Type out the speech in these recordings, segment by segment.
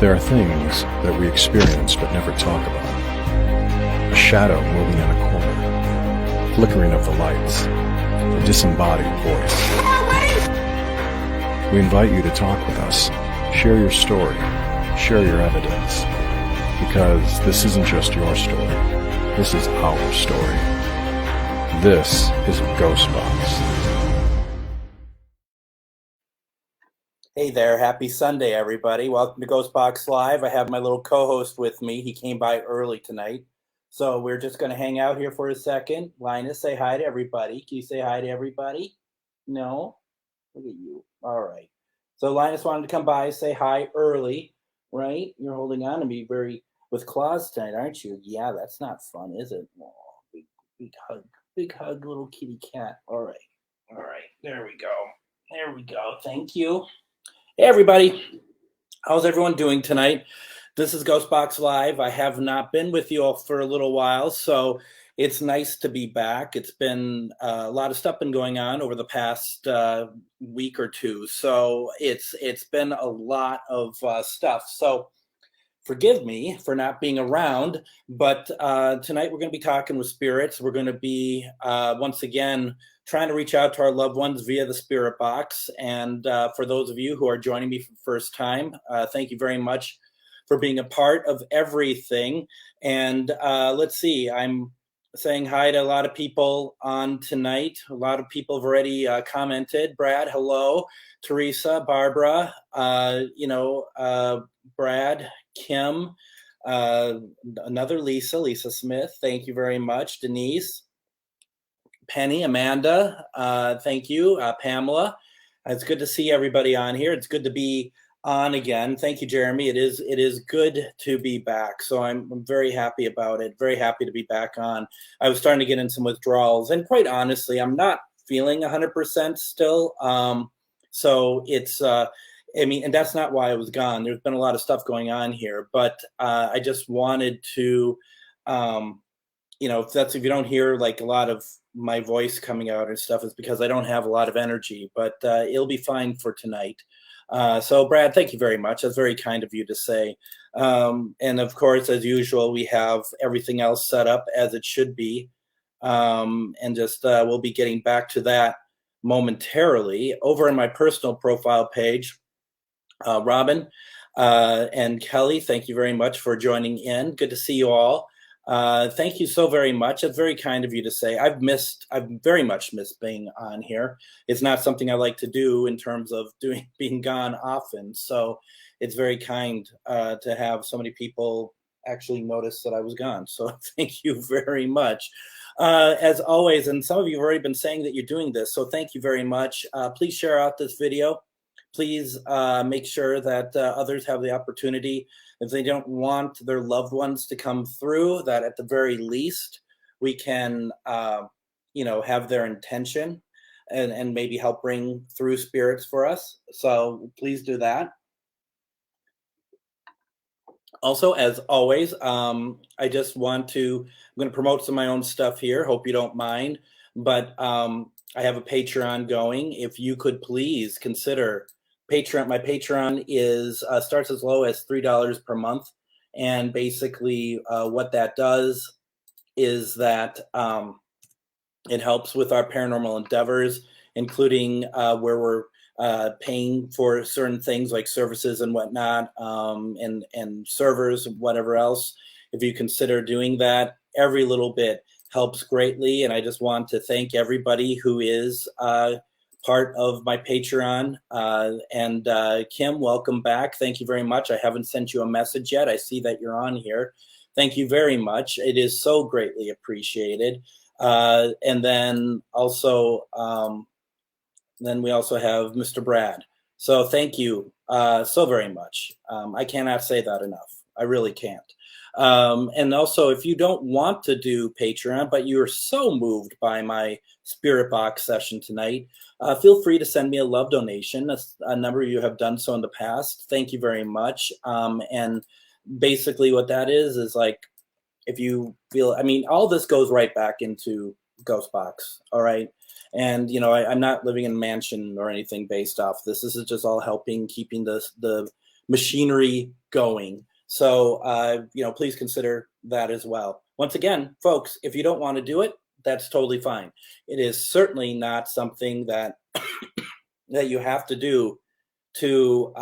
There are things that we experience but never talk about. A shadow moving in a corner, flickering of the lights, a disembodied voice. We invite you to talk with us, share your story, share your evidence, because this isn't just your story, this is our story. This is Ghostbox. Hey there, happy Sunday, everybody. Welcome to Ghostbox Live. I have my little co-host with me. He came by early tonight. So we're just going to hang out here for a second. Linus, say hi to everybody. Can you say hi to everybody? No? Look at you. All right. So Linus wanted to come by, say hi early, right? You're holding on to me with claws tonight, aren't you? Yeah, that's not fun, is it? Oh, big hug. Big hug, little kitty cat. All right. All right. There we go. There we go. Thank you. Hey everybody, how's everyone doing tonight? This is Ghostbox Live. I have not been with you all for a little while, so it's nice to be back. It's been a lot of stuff been going on over the past week or two, so it's been a lot of stuff. So forgive me for not being around, but tonight we're going to be talking with spirits. We're going to be once again trying to reach out to our loved ones via the spirit box. And for those of you who are joining me for the first time, thank you very much for being a part of everything. And let's see, I'm saying hi to a lot of people on tonight. A lot of people have already commented. Brad, hello. Teresa, Barbara, Brad, Kim, another Lisa Smith, thank you very much. Denise, Penny, Amanda, thank you. Pamela, it's good to see everybody on here. It's good to be on again. Thank you, Jeremy. It is good to be back. So I'm very happy about it. Very happy to be back on. I was starting to get in some withdrawals, and quite honestly, I'm not feeling 100% still. So it's and that's not why I was gone. There's been a lot of stuff going on here, but I just wanted to, if you don't hear like a lot of my voice coming out and stuff, it's because I don't have a lot of energy, but it'll be fine for tonight. So Brad, thank you very much. That's very kind of you to say. And of course, as usual, we have everything else set up as it should be. And just we'll be getting back to that momentarily. Over in my personal profile page, Robin and Kelly, thank you very much for joining in. Good to see you all. Thank you so very much. It's very kind of you to say. I've very much missed being on here. It's not something I like to do in terms of being gone often. So it's very kind to have so many people actually notice that I was gone. So thank you very much. As always, and some of you have already been saying that you're doing this, so thank you very much. Please share out this video. Please make sure that others have the opportunity, if they don't want their loved ones to come through, that at the very least we can, have their intention and maybe help bring through spirits for us. So please do that. Also, as always, I'm going to promote some of my own stuff here. Hope you don't mind, but I have a Patreon going. If you could please consider Patreon. My Patreon starts as low as $3 per month, and basically what that does is that it helps with our paranormal endeavors, including where we're paying for certain things like services and whatnot, and servers and whatever else. If you consider doing that, every little bit helps greatly, and I just want to thank everybody who is part of my Patreon. And Kim, welcome back. Thank you very much. I haven't sent you a message yet. I see that you're on here. Thank you very much. It is so greatly appreciated. And then also, we also have Mr. Brad. So thank you so very much. I cannot say that enough. I really can't. And also, if you don't want to do Patreon, but you're so moved by my Spirit Box session tonight, feel free to send me a love donation. A number of you have done so in the past. Thank you very much. And basically what that is like, if you feel, all this goes right back into Ghostbox, all right? And, I'm not living in a mansion or anything based off this. This is just all helping keeping the machinery going. So, please consider that as well. Once again, folks, if you don't want to do it, that's totally fine. It is certainly not something that that you have to do to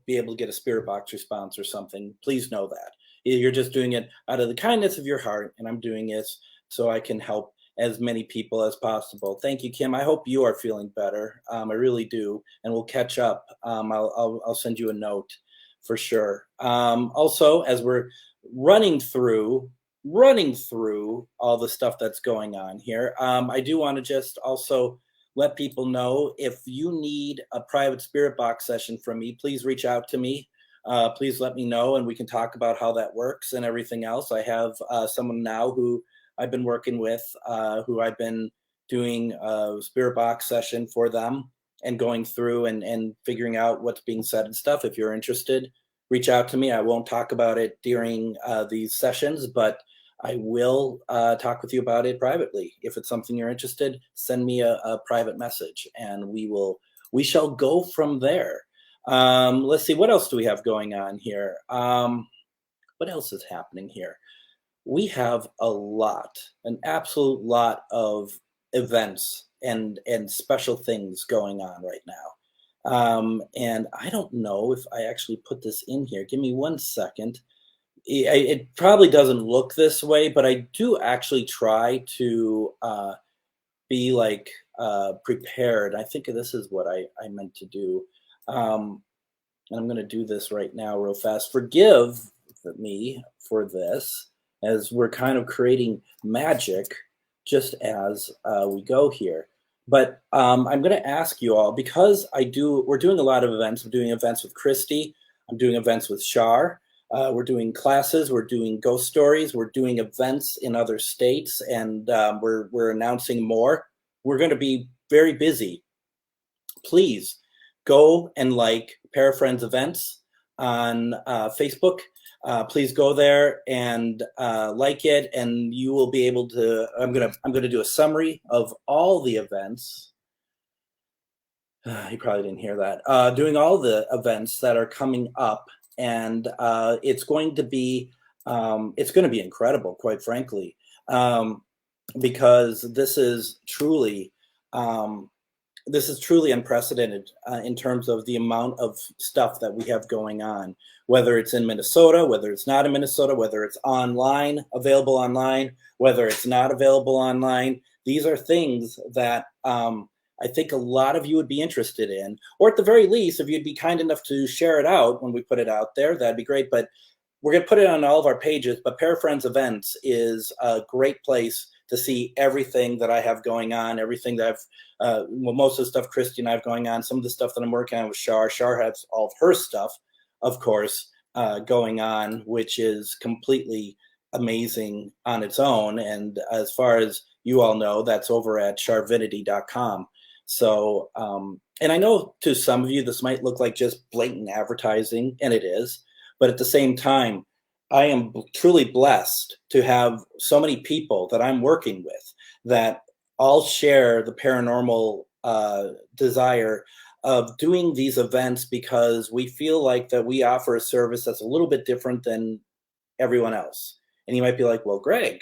be able to get a spirit box response or something. Please know that you're just doing it out of the kindness of your heart, and I'm doing this so I can help as many people as possible. Thank you, Kim. I hope you are feeling better. I really do, and we'll catch up. I'll send you a note for sure. Also, as we're running through all the stuff that's going on here, I do want to just also let people know, if you need a private spirit box session from me, please reach out to me. Please let me know, and we can talk about how that works and everything else. I have someone now who I've been working with, who I've been doing a spirit box session for them and going through and figuring out what's being said and stuff. If you're interested, reach out to me. I won't talk about it during these sessions, but I will talk with you about it privately. If it's something you're interested, send me a private message, and we shall go from there. Let's see, what else do we have going on here? What else is happening here? We have an absolute lot of events and special things going on right now. And I don't know if I actually put this in here. Give me 1 second. It probably doesn't look this way, but I do actually try to be prepared. I think this is what I meant to do. And I'm going to do this right now real fast. Forgive me for this, as we're kind of creating magic just as we go here. But I'm going to ask you all, because we're doing a lot of events. I'm doing events with Christy. I'm doing events with Shar. We're doing classes, we're doing ghost stories, we're doing events in other states, and we're announcing more. We're going to be very busy. Please go and like Parafriends Events on Facebook. Please go there and like it, and you will be able to. I'm gonna do a summary of all the events. You probably didn't hear that. Doing all the events that are coming up. And it's going to be incredible, quite frankly, because this is truly unprecedented in terms of the amount of stuff that we have going on. Whether it's in Minnesota, whether it's not in Minnesota, whether it's available online, whether it's not available online. These are things that I think a lot of you would be interested in, or at the very least, if you'd be kind enough to share it out when we put it out there, that'd be great. But we're going to put it on all of our pages. But Parafriends Events is a great place to see everything that I have going on, everything that most of the stuff Christy and I have going on, some of the stuff that I'm working on with Shar. Shar has all of her stuff, of course, going on, which is completely amazing on its own. And as far as you all know, that's over at sharvinity.com. So, and I know to some of you, this might look like just blatant advertising, and it is, but at the same time, I am truly blessed to have so many people that I'm working with that all share the paranormal desire of doing these events, because we feel like that we offer a service that's a little bit different than everyone else. And you might be like, well, Greg,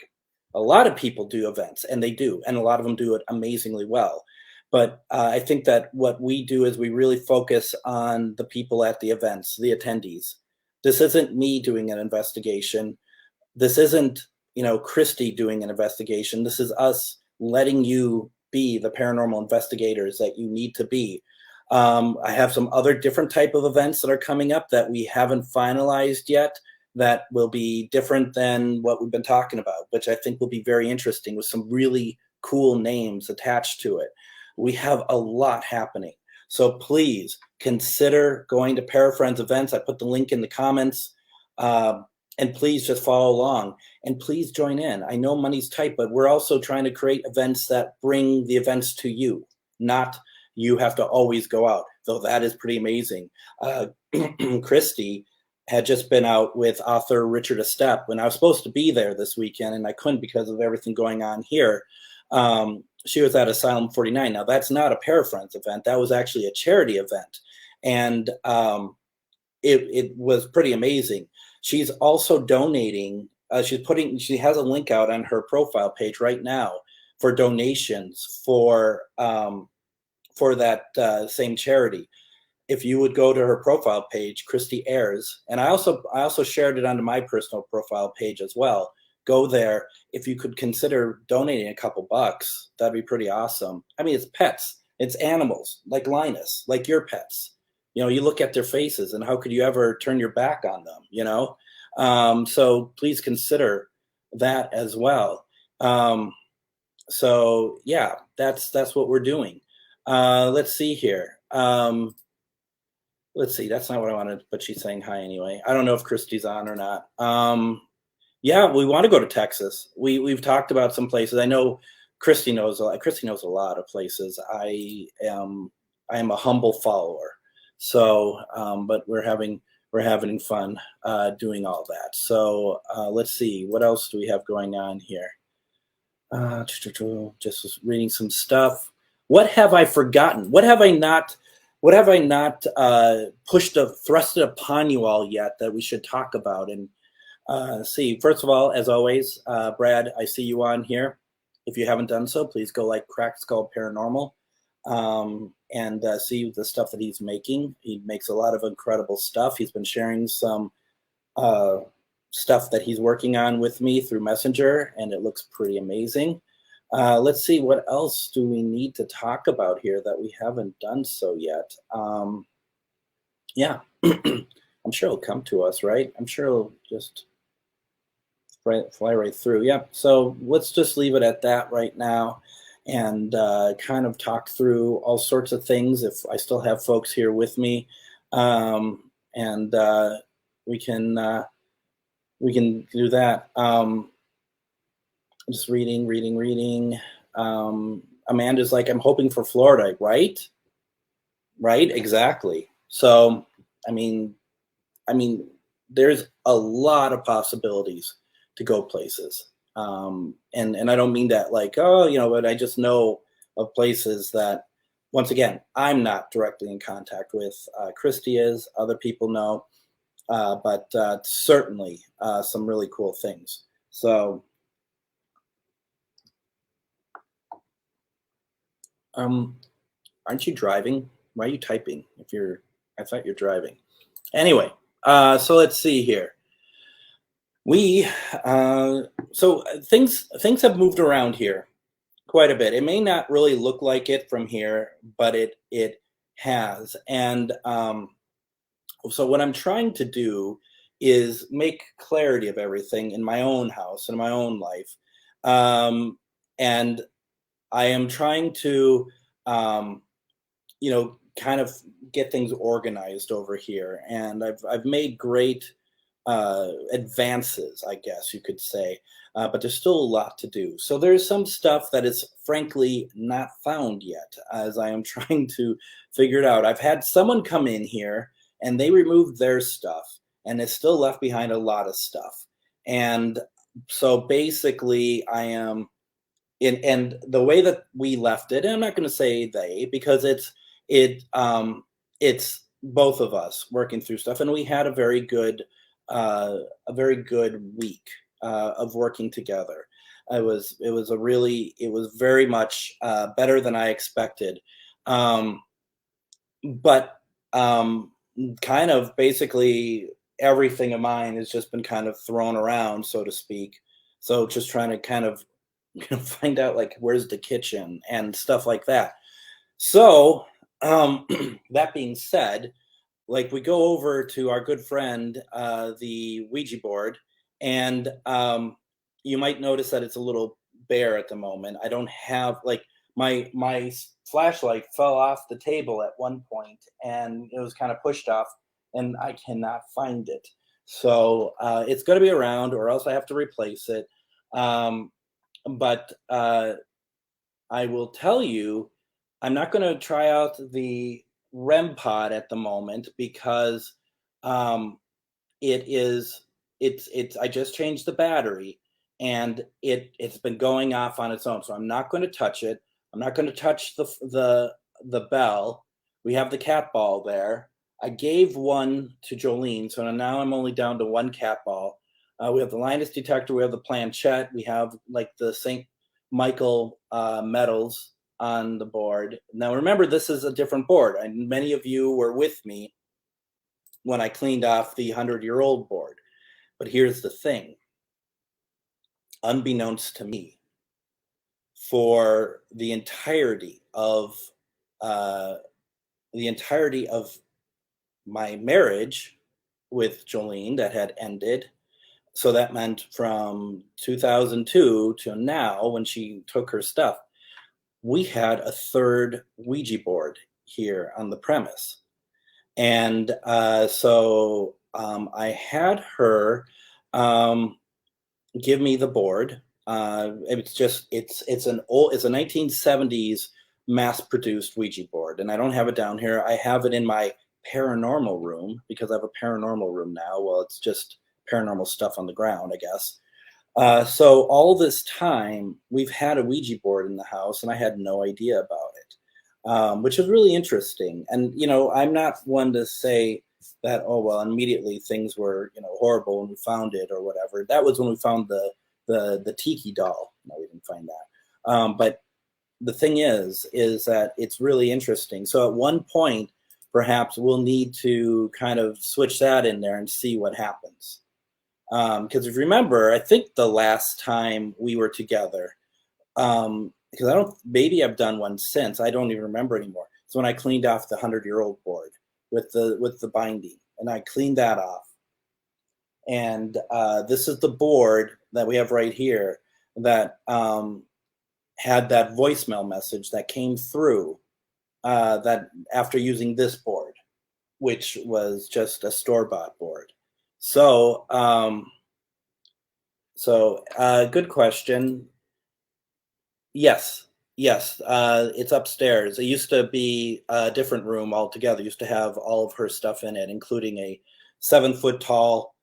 a lot of people do events, and they do, and a lot of them do it amazingly well. But I think that what we do is we really focus on the people at the events, the attendees. This isn't me doing an investigation. This isn't, Christy doing an investigation. This is us letting you be the paranormal investigators that you need to be. I have some other different type of events that are coming up that we haven't finalized yet, that will be different than what we've been talking about, which I think will be very interesting, with some really cool names attached to it. We have a lot happening. So please consider going to Parafriends Events. I put the link in the comments. And please just follow along, and please join in. I know money's tight, but we're also trying to create events that bring the events to you, not you have to always go out, though that is pretty amazing. Christy had just been out with author Richard Estep when I was supposed to be there this weekend, and I couldn't because of everything going on here. She was at Asylum 49. Now, that's not a Parafriends event. That was actually a charity event. And it was pretty amazing. She's also donating. She has a link out on her profile page right now for donations for that same charity. If you would go to her profile page, Christy Ayers, and I also shared it onto my personal profile page as well. Go there. If you could consider donating a couple bucks, that'd be pretty awesome. I mean, it's pets, it's animals like Linus, like your pets. You look at their faces, and how could you ever turn your back on them? So please consider that as well. So yeah, that's what we're doing. Let's see here. Let's see. That's not what I wanted, but she's saying hi anyway. I don't know if Christy's on or not. Yeah, we want to go to Texas. We've talked about some places. I know Christy knows a lot. Christy knows a lot of places. I am a humble follower. So, but we're having fun doing all that. So let's see. What else do we have going on here? Just reading some stuff. What have I forgotten? What have I not? What have I not thrusted upon you all yet that we should talk about? And see, first of all, as always, Brad, I see you on here. If you haven't done so, please go like Cracked Skull Paranormal and see the stuff that he's making. He makes a lot of incredible stuff. He's been sharing some stuff that he's working on with me through Messenger, and it looks pretty amazing. Let's see, what else do we need to talk about here that we haven't done so yet? Yeah, I'm sure it'll come to us, right? I'm sure it'll just fly right through. Yeah, so let's just leave it at that right now and kind of talk through all sorts of things if I still have folks here with me. And we can do that. Just reading. Amanda's like, I'm hoping for Florida, right? Right, exactly. So, I mean, there's a lot of possibilities to go places. And I don't mean that like, but I just know of places that, once again, I'm not directly in contact with. Christy is, other people know, but certainly some really cool things. So, aren't you driving? Why are you typing? I thought you're driving. Anyway, so let's see here. So things have moved around here quite a bit. It may not really look like it from here, but it has. And so what I'm trying to do is make clarity of everything in my own house, in my own life. And I am trying to, kind of get things organized over here. And I've made great advances, I guess you could say, but there's still a lot to do. So there's some stuff that is frankly not found yet, as I am trying to figure it out. I've had someone come in here and they removed their stuff, and it's still left behind a lot of stuff. And so basically, I am and the way that we left it, and I'm not going to say they, because it's both of us working through stuff, and we had a very good week of working together. It was very much better than I expected, but kind of basically everything of mine has just been kind of thrown around, so to speak. So just trying to kind of find out like where's the kitchen and stuff like that. So that being said, like we go over to our good friend, the Ouija board, and you might notice that it's a little bare at the moment. I don't have like my flashlight fell off the table at one point, and it was kind of pushed off, and I cannot find it. So it's going to be around, or else I have to replace it. But I will tell you, I'm not going to try out the REM pod at the moment because it's I just changed the battery and it's been going off on its own. So I'm not going to touch it. I'm not going to touch the bell. We have the cat ball there. I gave one to Jolene, so now I'm only down to one cat ball. We have the Linus detector, we have the planchette, we have like the St. Michael medals on the board. Now remember, this is a different board, and many of you were with me when I cleaned off the 100-year-old board. But here's the thing, unbeknownst to me, for the entirety of my marriage with Jolene that had ended. So that meant from 2002 to now, when she took her stuff, we had a third Ouija board here on the premise. And so I had her give me the board. It's a 1970s mass-produced Ouija board, and I don't have it down here. I have it in my paranormal room because I have a paranormal room now. Well, it's just paranormal stuff on the ground, I guess. So all this time, we've had a Ouija board in the house, and I had no idea about it, which is really interesting. And, I'm not one to say that, oh, well, immediately things were, horrible when we found it or whatever. That was when we found the tiki doll. No, we didn't find that. But the thing is that it's really interesting. So at one point, perhaps we'll need to kind of switch that in there and see what happens. Because if you remember, I think the last time we were together, because maybe I've done one since, I don't even remember anymore. It's when I cleaned off the 100-year-old board with the binding, and I cleaned that off. And this is the board that we have right here that had that voicemail message that came through that after using this board, which was just a store-bought board. So, good question. Yes, it's upstairs. It used to be a different room altogether. It used to have all of her stuff in it, including a 7-foot tall,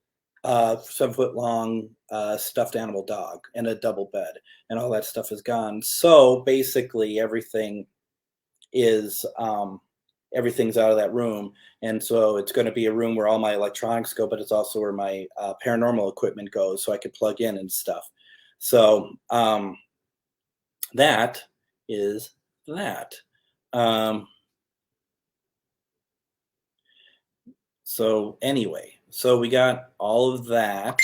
7-foot long stuffed animal dog and a double bed, and all that stuff is gone. So basically, everything's out of that room, and so it's going to be a room where all my electronics go, but it's also where my paranormal equipment goes, so I could plug in and stuff. So that is that. So anyway, so we got all of that,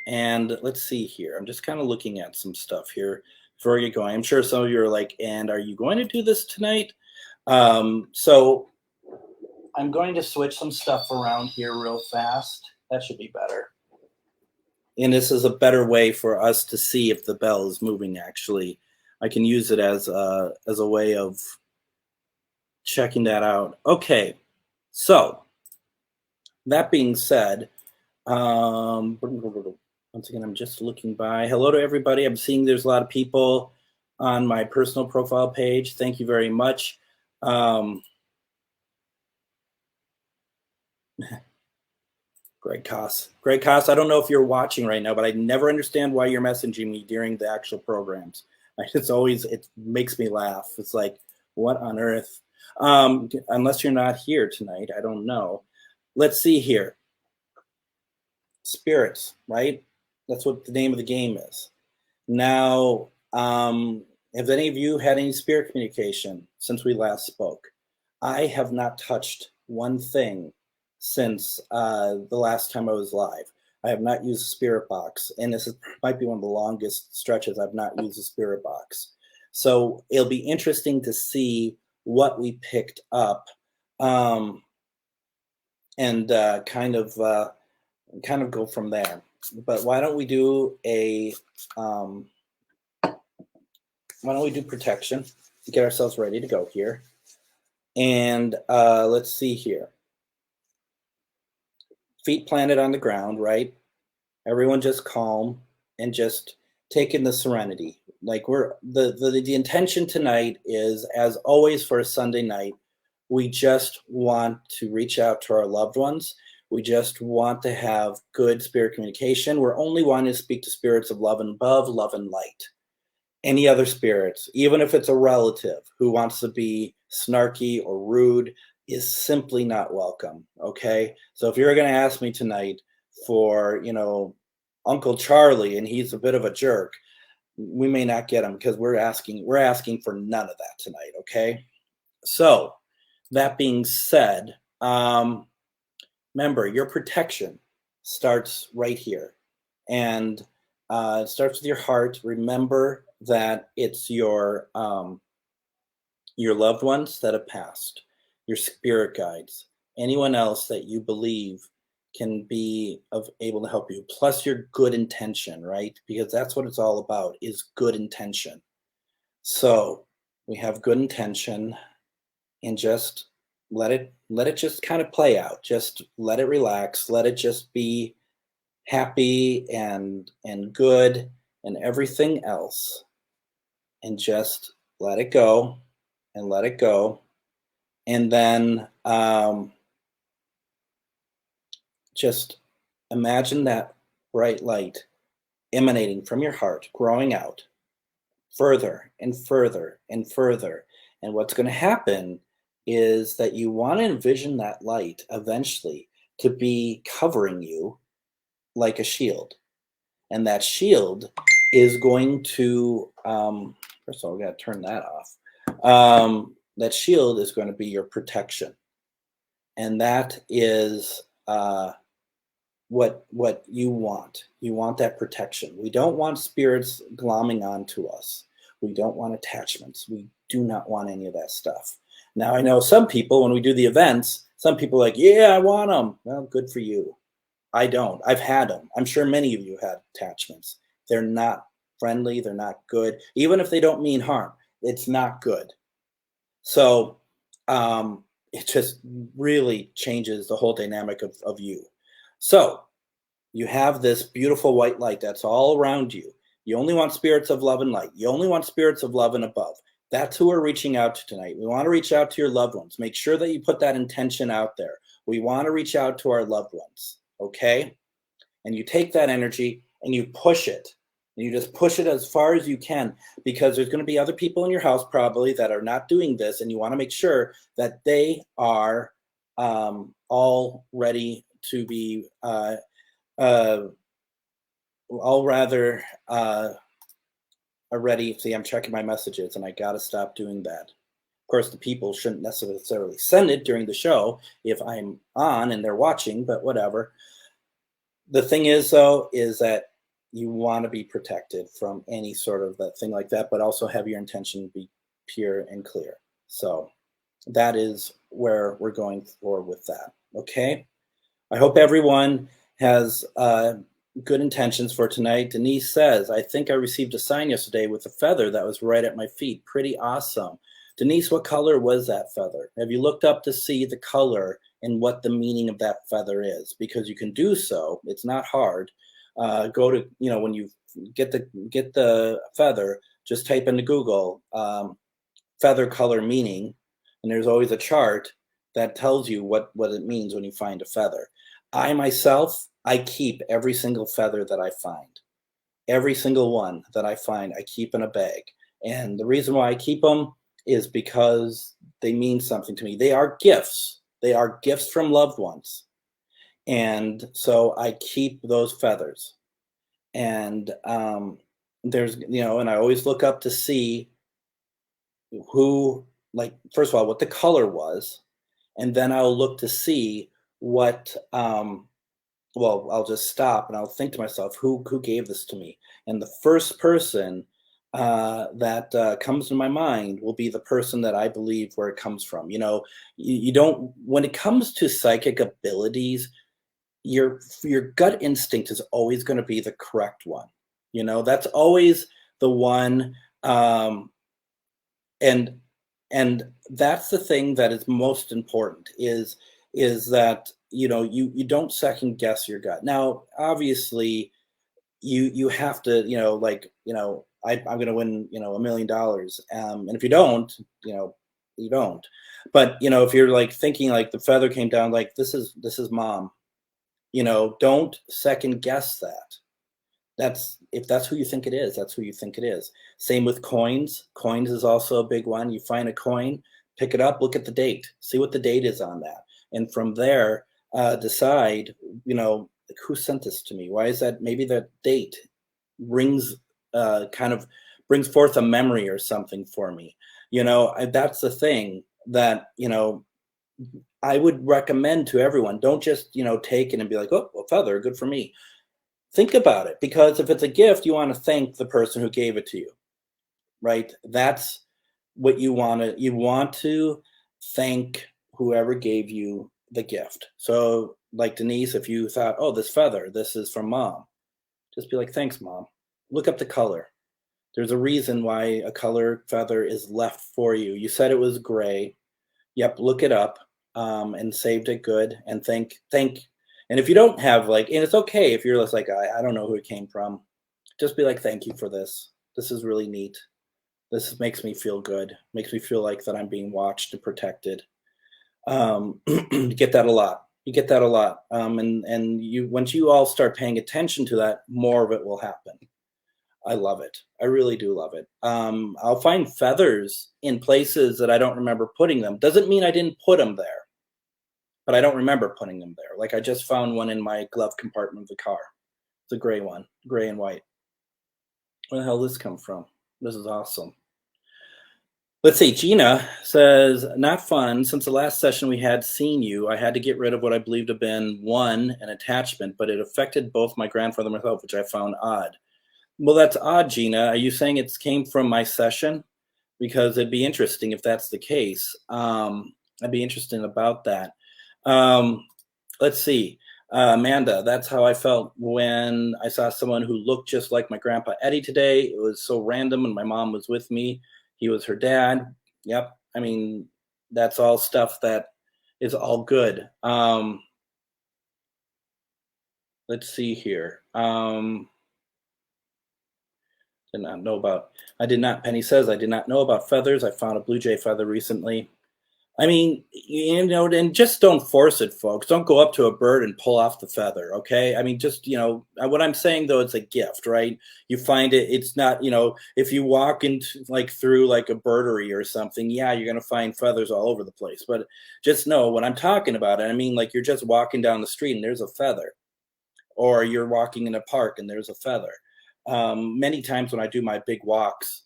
and let's see here. I'm just kind of looking at some stuff here before we get going. I'm sure some of you are like, and are you going to do this tonight? So I'm going to switch some stuff around here real fast. That should be better. And this is a better way for us to see if the bell is moving, actually. I can use it as a way of checking that out. Okay, so that being said, once again, I'm just looking by. Hello to everybody. I'm seeing there's a lot of people on my personal profile page. Thank you very much. Greg Koss, I don't know if you're watching right now, but I never understand why you're messaging me during the actual programs. It makes me laugh. It's like, what on earth? Unless you're not here tonight, I don't know. Let's see here. Spirits, right? That's what the name of the game is. Now, have any of you had any spirit communication since we last spoke? I have not touched one thing since the last time I was live. I have not used a spirit box, and might be one of the longest stretches I've not used a spirit box. So it'll be interesting to see what we picked up, and kind of go from there. But why don't we do protection to get ourselves ready to go here? And let's see here. Feet planted on the ground, right? Everyone just calm and just take in the serenity. Like the intention tonight is, as always for a Sunday night, we just want to reach out to our loved ones. We just want to have good spirit communication. We're only wanting to speak to spirits of love and above, love and light. Any other spirits, even if it's a relative who wants to be snarky or rude, is simply not welcome. Okay. So if you're going to ask me tonight for, Uncle Charlie and he's a bit of a jerk, we may not get him because we're asking for none of that tonight. Okay. So that being said, remember your protection starts right here, and it starts with your heart. Remember that it's your loved ones that have passed, your spirit guides, anyone else that you believe can be able to help you, plus your good intention, right? Because that's what it's all about, is good intention. So we have good intention, and just let it just kind of play out. Just let it relax. Let it just be happy and good and everything else, and just let it go and let it go. And then just imagine that bright light emanating from your heart, growing out further and further and further. And what's going to happen is that you want to envision that light eventually to be covering you like a shield. And that shield is going to, first of all, we got to turn that off. That shield is going to be your protection. And that is what you want. You want that protection. We don't want spirits glomming onto us. We don't want attachments. We do not want any of that stuff. Now, I know some people, when we do the events, some people are like, yeah, I want them. Well, good for you. I don't. I've had them. I'm sure many of you had attachments. They're not friendly. They're not good. Even if they don't mean harm, it's not good. So it just really changes the whole dynamic of you. So you have this beautiful white light that's all around you. You only want spirits of love and light. You only want spirits of love and above. That's who we're reaching out to tonight. We want to reach out to your loved ones. Make sure that you put that intention out there. We want to reach out to our loved ones, okay? And you take that energy and you push it. And you just push it as far as you can, because there's going to be other people in your house probably that are not doing this, and you want to make sure that they are all ready to be already. See, I'm checking my messages and I got to stop doing that. Of course, the people shouldn't necessarily send it during the show if I'm on and they're watching, but whatever. The thing is, though, is that you want to be protected from any sort of that thing like that, but also have your intention be pure and clear. So that is where we're going for with that. Okay. I hope everyone has good intentions for tonight. Denise says, I think I received a sign yesterday with a feather that was right at my feet. Pretty awesome. Denise, what color was that feather? Have you looked up to see the color and what the meaning of that feather is? Because you can do so. It's not hard. Go to, when you get the feather, just type into Google feather color meaning, and there's always a chart that tells you what it means when you find a feather. I myself, I keep every single feather that I find. Every single one that I find, I keep in a bag. And the reason why I keep them is because they mean something to me. They are gifts. They are gifts from loved ones. And so I keep those feathers. And there's, and I always look up to see who, like, first of all, what the color was. And then I'll look to see what, well, I'll just stop and I'll think to myself, who gave this to me? And the first person that comes to my mind will be the person that I believe where it comes from. You don't, when it comes to psychic abilities, your gut instinct is always going to be the correct one. That's always the one. And that's the thing that is most important is that you don't second guess your gut. Now, obviously, you have to I'm going to win $1 million, and if you don't, you don't. But if you're like thinking like the feather came down, like this is mom, don't second guess that. If that's who you think it is, that's who you think it is. Same with coins. Coins is also a big one. You find a coin, Pick it up, look at the date, see what the date is on that. And from there, decide, like, who sent this to me? Why is that? Maybe that date rings, kind of brings forth a memory or something for me. That's the thing that, I would recommend to everyone. Don't just, take it and be like, oh, a feather, good for me. Think about it, because if it's a gift, you want to thank the person who gave it to you, right? That's what you want to thank whoever gave you the gift. So, like Denise, if you thought, oh, this feather, this is from mom, just be like, thanks, mom. Look up the color. There's a reason why a color feather is left for you. You said it was gray. Yep, look it up, and saved it good, and thank. And if you don't have, like, and it's okay if you're just like, I don't know who it came from. Just be like, thank you for this. This is really neat. This makes me feel good. Makes me feel like that I'm being watched and protected. You get that a lot. You get that a lot. And you once you all start paying attention to that, more of it will happen. I love it. I really do love it. I'll find feathers in places that I don't remember putting them. Doesn't mean I didn't put them there, but I don't remember putting them there. Like, I just found one in my glove compartment of the car. It's a gray one, gray and white. Where the hell did this come from? This is awesome. Let's see. Gina says, not fun. Since the last session we had seen you, I had to get rid of what I believed to have been an attachment, but it affected both my grandfather and myself, which I found odd. Well, that's odd, Gina. Are you saying it came from my session? Because it'd be interesting if that's the case. I'd be interested about that. Let's see. Amanda, that's how I felt when I saw someone who looked just like my grandpa Eddie today. It was so random, and my mom was with me. He was her dad. Yep. I mean, that's all stuff that is all good. Let's see here. Penny says, I did not know about feathers. I found a blue jay feather recently. I mean, and just don't force it, folks. Don't go up to a bird and pull off the feather, okay? I mean, just, what I'm saying, though, it's a gift, right? You find it, it's not, if you walk into, like, through, like, a birdery or something, yeah, you're going to find feathers all over the place. But just know what I'm talking about. I mean, like, you're just walking down the street and there's a feather. Or you're walking in a park and there's a feather. Many times when I do my big walks,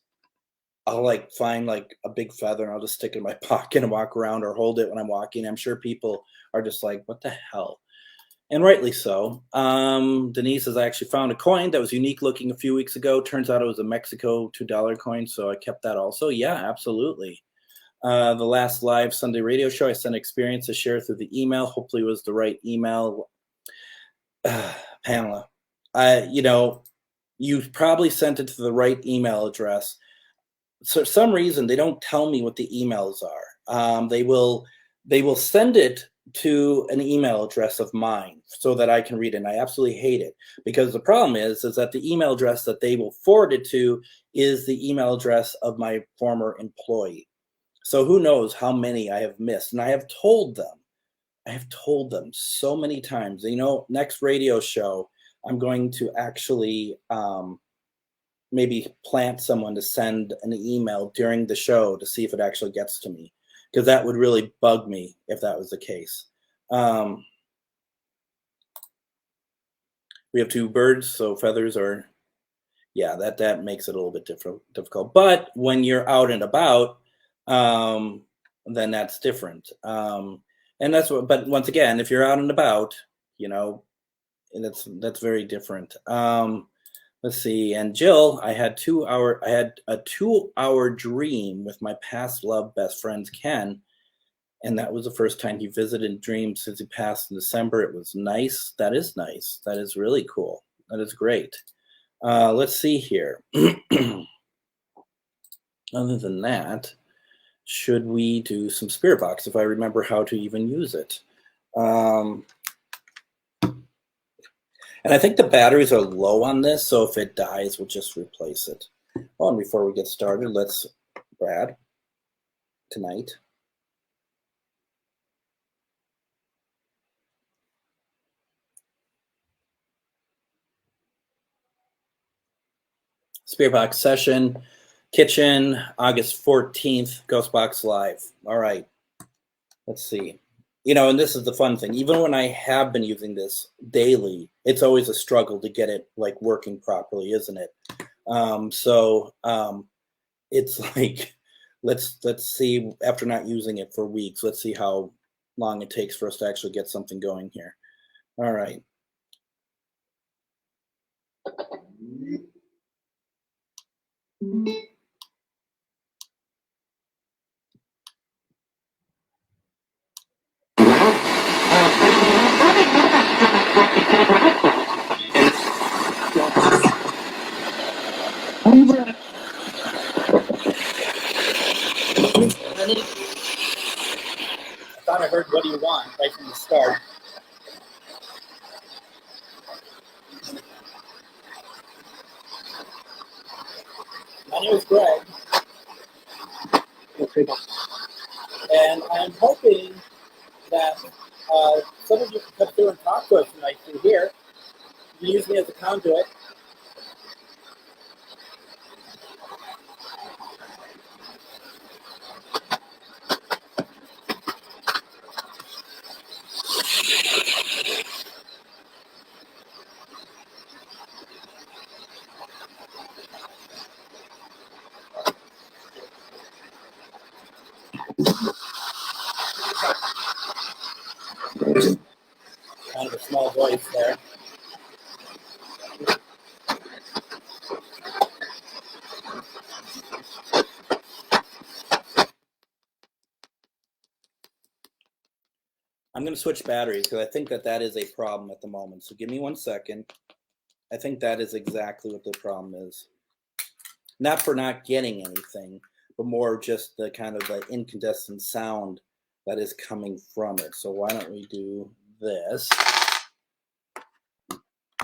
I'll, like, find, like, a big feather and I'll just stick it in my pocket and walk around or hold it when I'm walking. I'm sure people are just like, what the hell? And rightly so. Denise says, I actually found a coin that was unique looking a few weeks ago. Turns out it was a Mexico $2 coin, so I kept that also. Yeah, absolutely. The last live Sunday radio show, I sent experience to share through the email. Hopefully it was the right email. Pamela, you probably sent it to the right email address. So for some reason, they don't tell me what the emails are. They will send it to an email address of mine so that I can read it. And I absolutely hate it, because the problem is that the email address that they will forward it to is the email address of my former employee. So who knows how many I have missed. And I have told them so many times, next radio show, I'm going to actually maybe plant someone to send an email during the show to see if it actually gets to me, because that would really bug me if that was the case. We have two birds, so feathers are, yeah, that makes it a little bit difficult. But when you're out and about, then that's different. And but once again, if you're out and about, and that's very different. Let's see. And Jill, I had a 2-hour dream with my past love best friend Ken, and that was the first time he visited in dreams since he passed in December. It was nice. That is nice. That is really cool. That is great. Let's see here. Other than that, should we do some spirit box if I remember how to even use it? And I think the batteries are low on this, so if it dies, we'll just replace it. Oh, and before we get started, let's, Brad, tonight. Spirit box session Kitchen, August 14th, Ghostbox Live. All right. Let's see. You know, and this is the fun thing. Even when I have been using this daily, it's always a struggle to get it like working properly, isn't it? It's like let's see, after not using it for weeks, let's see how long it takes for us to actually get something going here. All right. Honey, I thought I heard "What do you want" right from the start. My name is Greg, and I'm hoping that some of you can come through and talk to us tonight through here. You can use me as a conduit. Kind of a small voice there. I'm going to switch batteries because I think that is a problem at the moment. So give me 1 second. I think that is exactly what the problem is. Not for not getting anything, but more just the kind of the incandescent sound that is coming from it. So why don't we do this?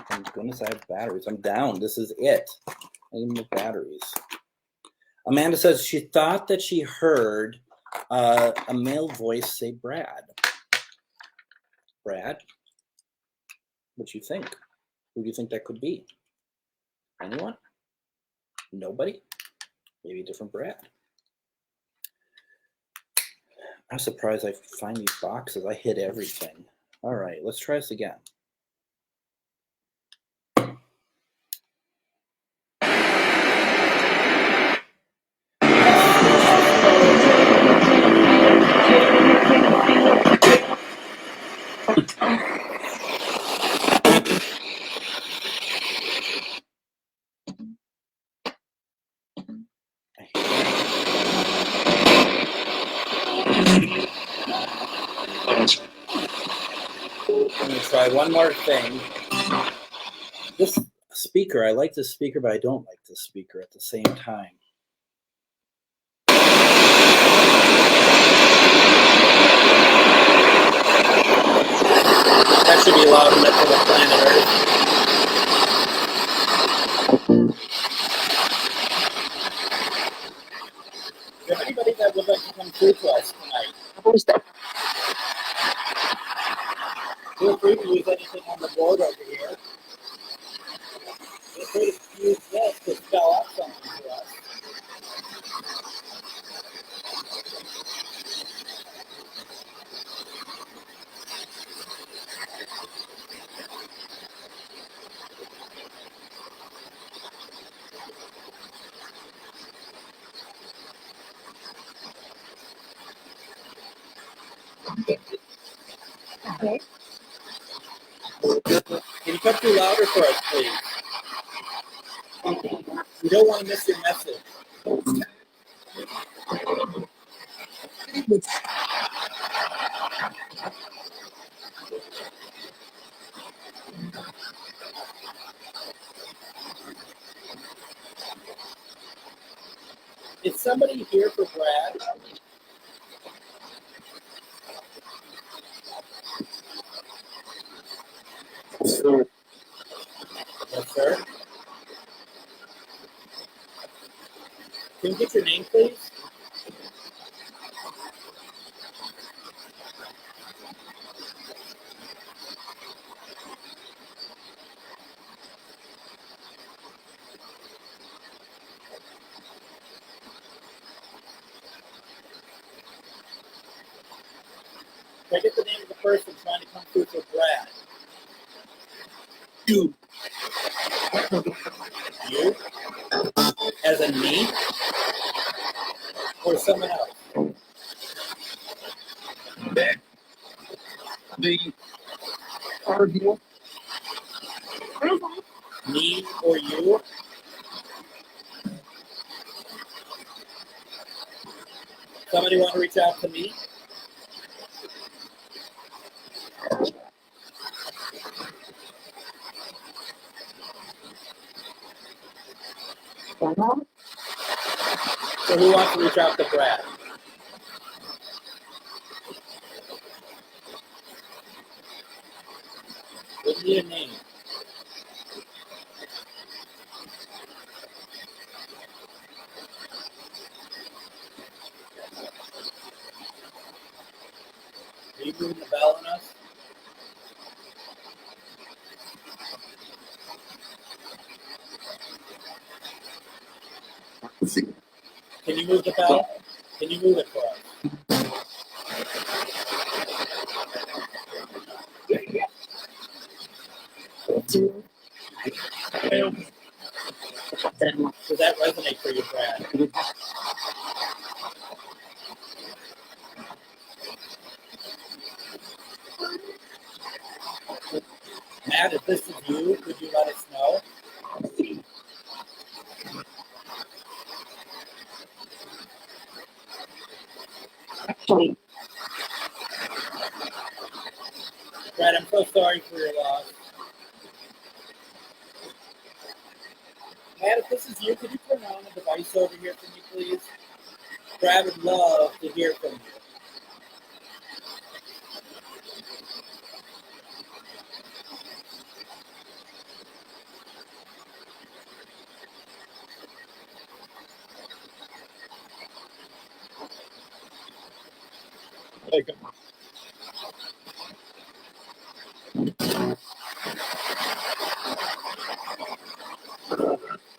Thank goodness I have batteries. I'm down. This is it. I need more batteries. Amanda says she thought that she heard a male voice say Brad. Brad? What do you think? Who do you think that could be? Anyone? Nobody? Maybe a different Brad. I'm surprised I find these boxes. I hit everything. All right, let's try this again. I'm going to try one more thing. This speaker, I like this speaker, but I don't like this speaker at the same time. That should be loud enough for the planet Earth. Is there anybody that would like to come through to us tonight? Feel free to use anything on the board over here. Feel free to use this to spell out something to us. Okay. Can you come through louder for us, please? We don't want to miss your message. Is somebody here for Brad? Sure. Yes, sir. Can you get your name, please? Can I get the name of the person trying to come through for Brad? You. You? As in me? Or someone else? The argue. Me or you? Somebody want to reach out to me? So who wants to reach out to Brad? Give me a name. Are you moving the bell on us? Can you move the bell? Can you move it for us? Does that resonate for you, Brad? Matt, if this is you, could you let us know? Brad, I'm so sorry for your loss. Matt, if this is you, could you turn on the device over here for me, please? Brad would love to hear from you.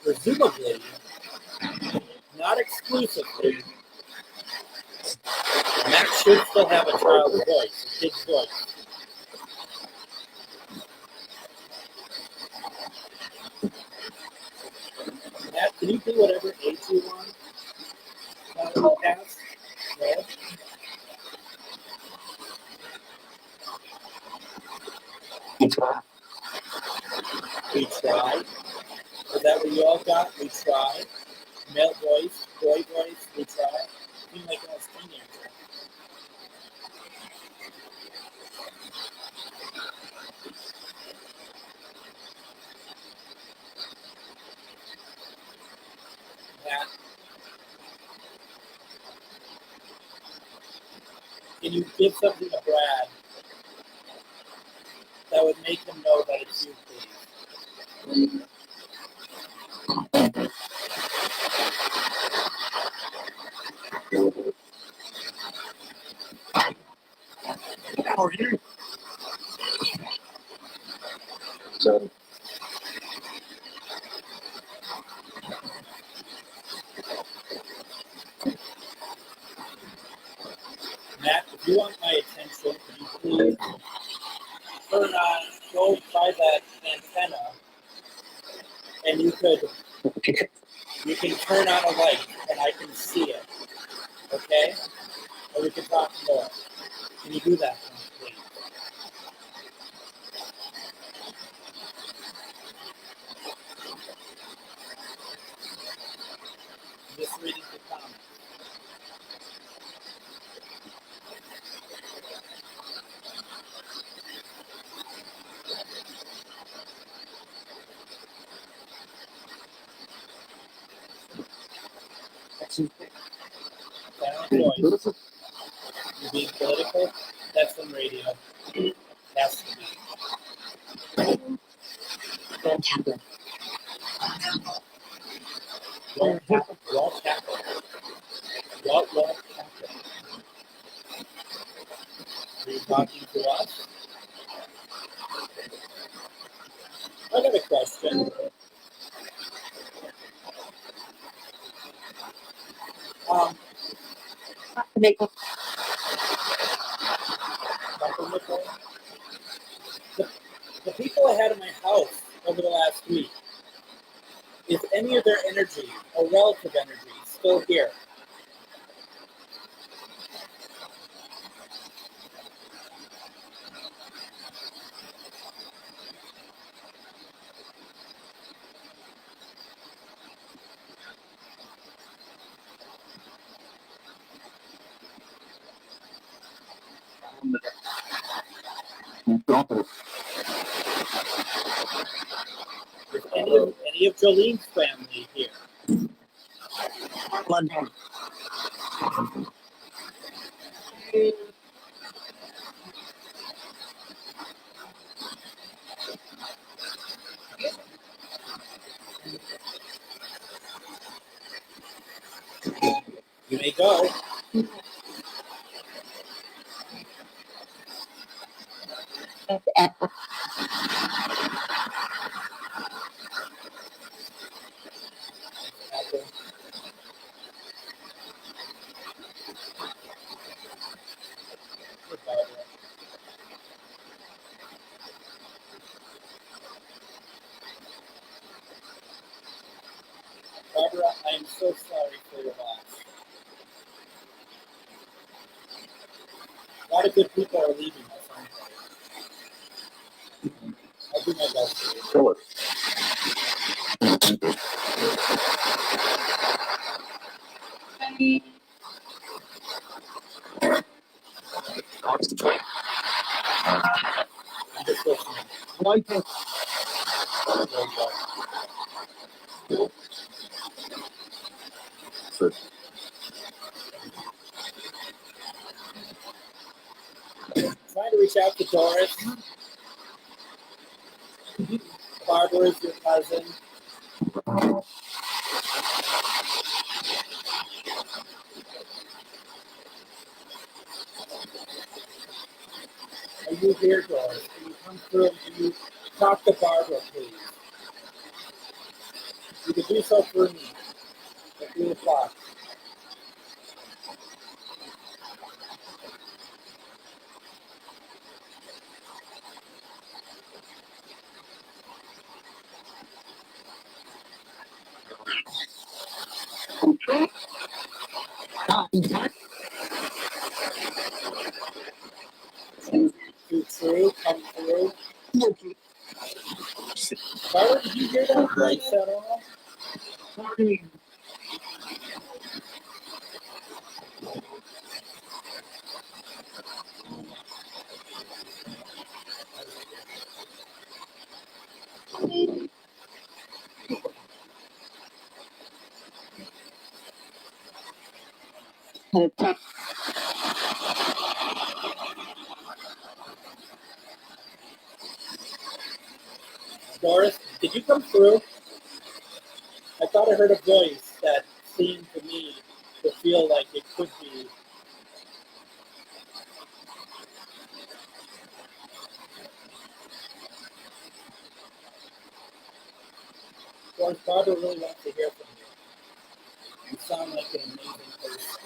Presumably, not exclusively, Matt should still have a child's voice, a kid's voice. Matt, can you do whatever age you want? Pass? No? We tried. Is that what you all got? We tried. Male voice, boy voice, we tried. Seemed like I was teenager. Matt, can you give something to Brad that would make him know that it's you, please? How are you? So, Matt, if you want my attention, could you please turn on, go by that antenna, and you can turn on a light, and I can see it. Okay? Or we can talk more. Can you do that for me, please? I'm just reading the comments. Silent voice. You're being political? That's from radio. That's the beat. Won't happen. Won't happen. Won't happen. What won't happen? Are you talking to us? I got a question. sweet. Is any of their energy or relative energy still here? Is any of Jolene's family here? You may go. Barbara, I am so sorry for your loss. A lot of good people are leaving us, aren't they? I'll do my best for you. Kill it. I'm just listening. Like it. There you go. Good. Trying to reach out to Doris. Barbara is your cousin. Are you here, Doris? Can you come through and can you talk to Barbara, please? You can do so through me at 3 o'clock. Too true, come through. Barbara, did you hear that voice at all? Doris, did you come through? I thought I heard a voice that seemed to me to feel like it could be. Doris, Barbara really wants to hear from you. You sound like an amazing person.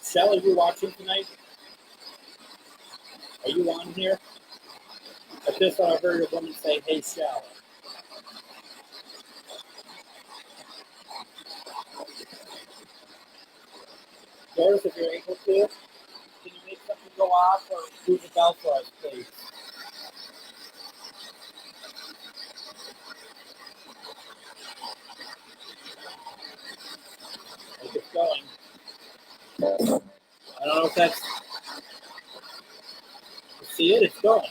Shell, are you watching tonight? Are you on here? I just thought I heard a woman say, "Hey, Shell." Doris, if you're able to, can you make something go off or do the bell for us, please? I think it's going. I don't know if that's. You see it? It's going.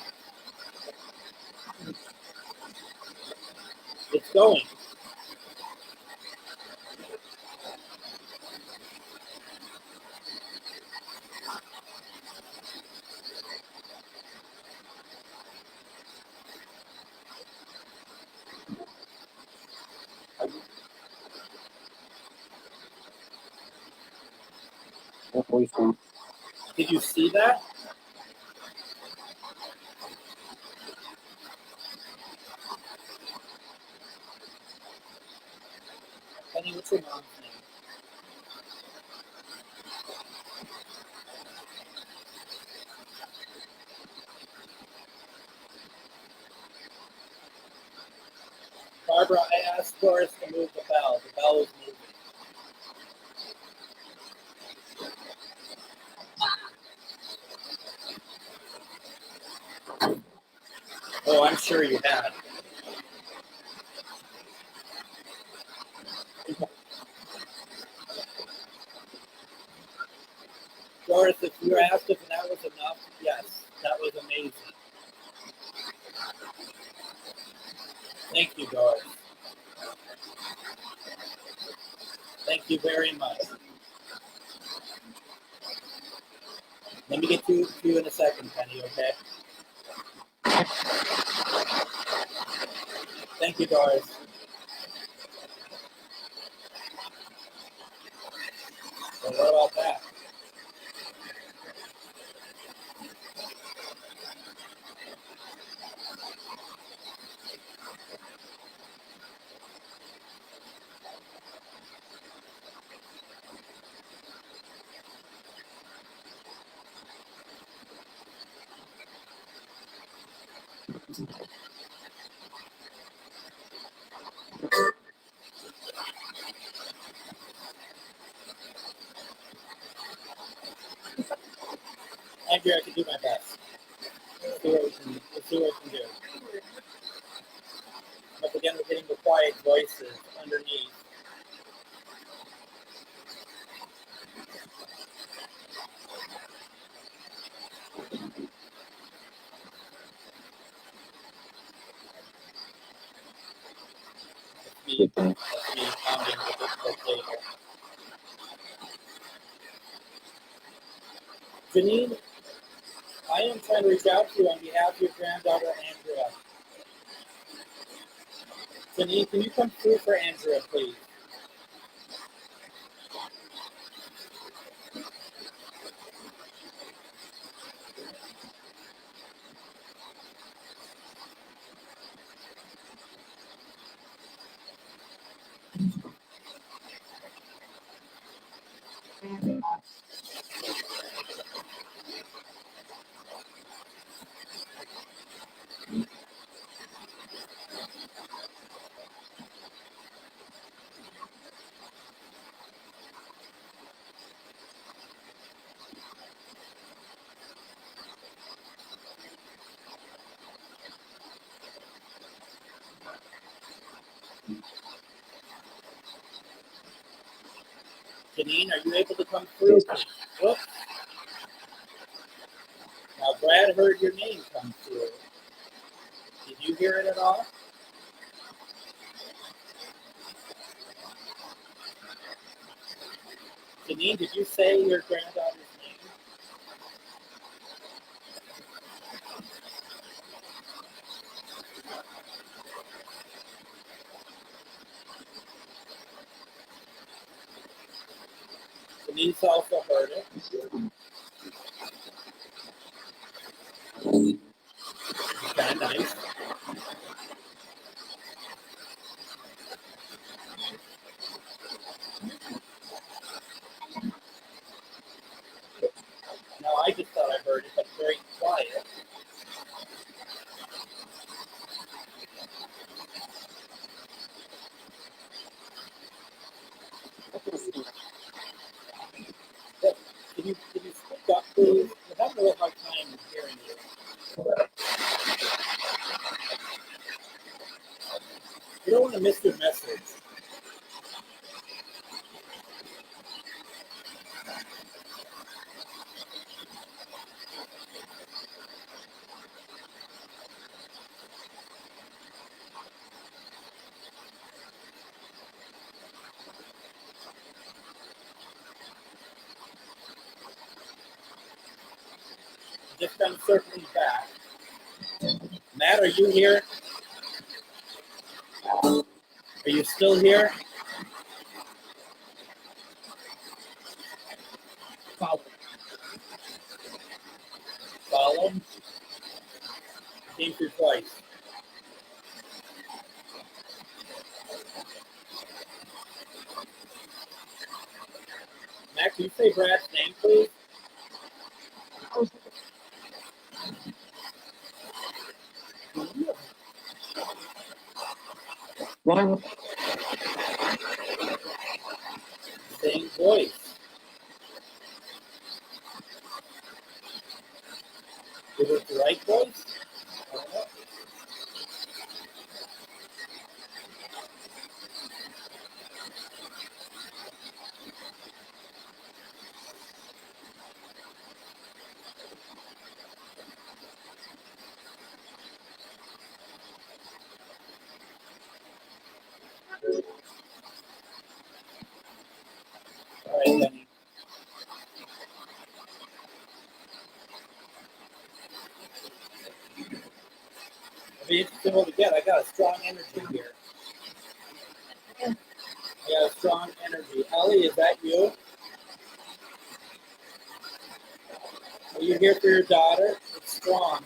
It's going. Hopefully soon. Did you see that? Penny, what's your mom's name? Barbara, I asked Doris to move the bell. The bell is moving. Oh, I'm sure you had. Doris, if you asked if that was enough, yes, that was amazing. Thank you, Doris. Thank you very much. Let me get to you in a second, Penny, okay? Thank you, Doris. So what about that? Andrew, I can do my best. Let's see what we can do. But again, we're getting the quiet voices underneath. Let's be pounding the table. Janine, I am trying to reach out to you on behalf of your granddaughter, Andrea. Janine, can you come through for Andrea, please? Janine, are you able to come through? Whoops. Now, Brad heard your name come through. Did you hear it at all? Janine, did you say your granddaughter's name? Janine's also heard it. Kind of nice. Now, I just thought I heard it, but very quiet. Can you speak up, please? We're having a real hard time hearing you. You don't want to miss your message. Just kind of circling back. Matt, are you here? Are you still here? Follow. Follow. Came through twice. Max, can you say Brad's name, please? One. Same voice. Is it the right voice? I don't know. All right, Penny. It'll be interesting what we get. I got a strong energy here. I got a strong energy. Ellie, is that you? Are you here for your daughter? It's strong.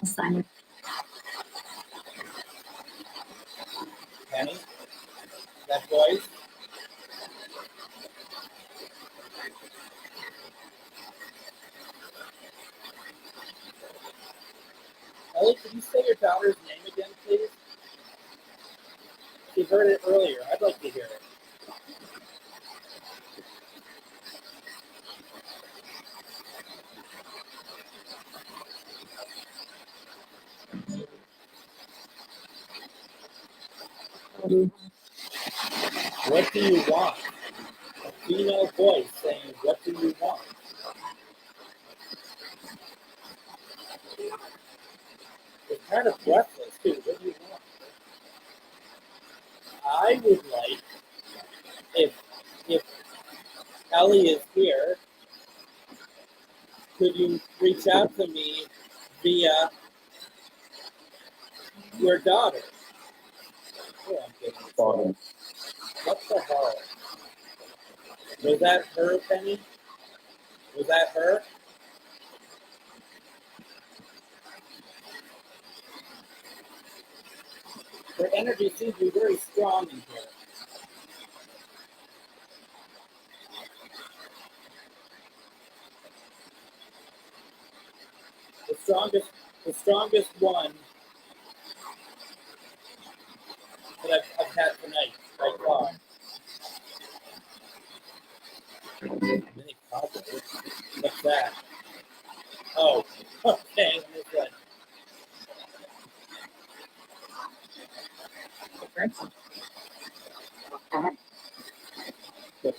Simon. Penny? That voice? Ellie, could you say your daughter's name again, please? She heard it earlier. I'd like to hear it. What do you want? A female voice saying, what do you want? It's kind of breathless, too. What do you want? I would like, if Ellie is here, could you reach out to me via your daughter? Oh, I'm getting Bottom. what the hell? Was that her, Penny? Was that her? Her energy seems to be very strong in here. The strongest one that I've had tonight, by far. Many positives. What's that? Oh, okay. Understood. Did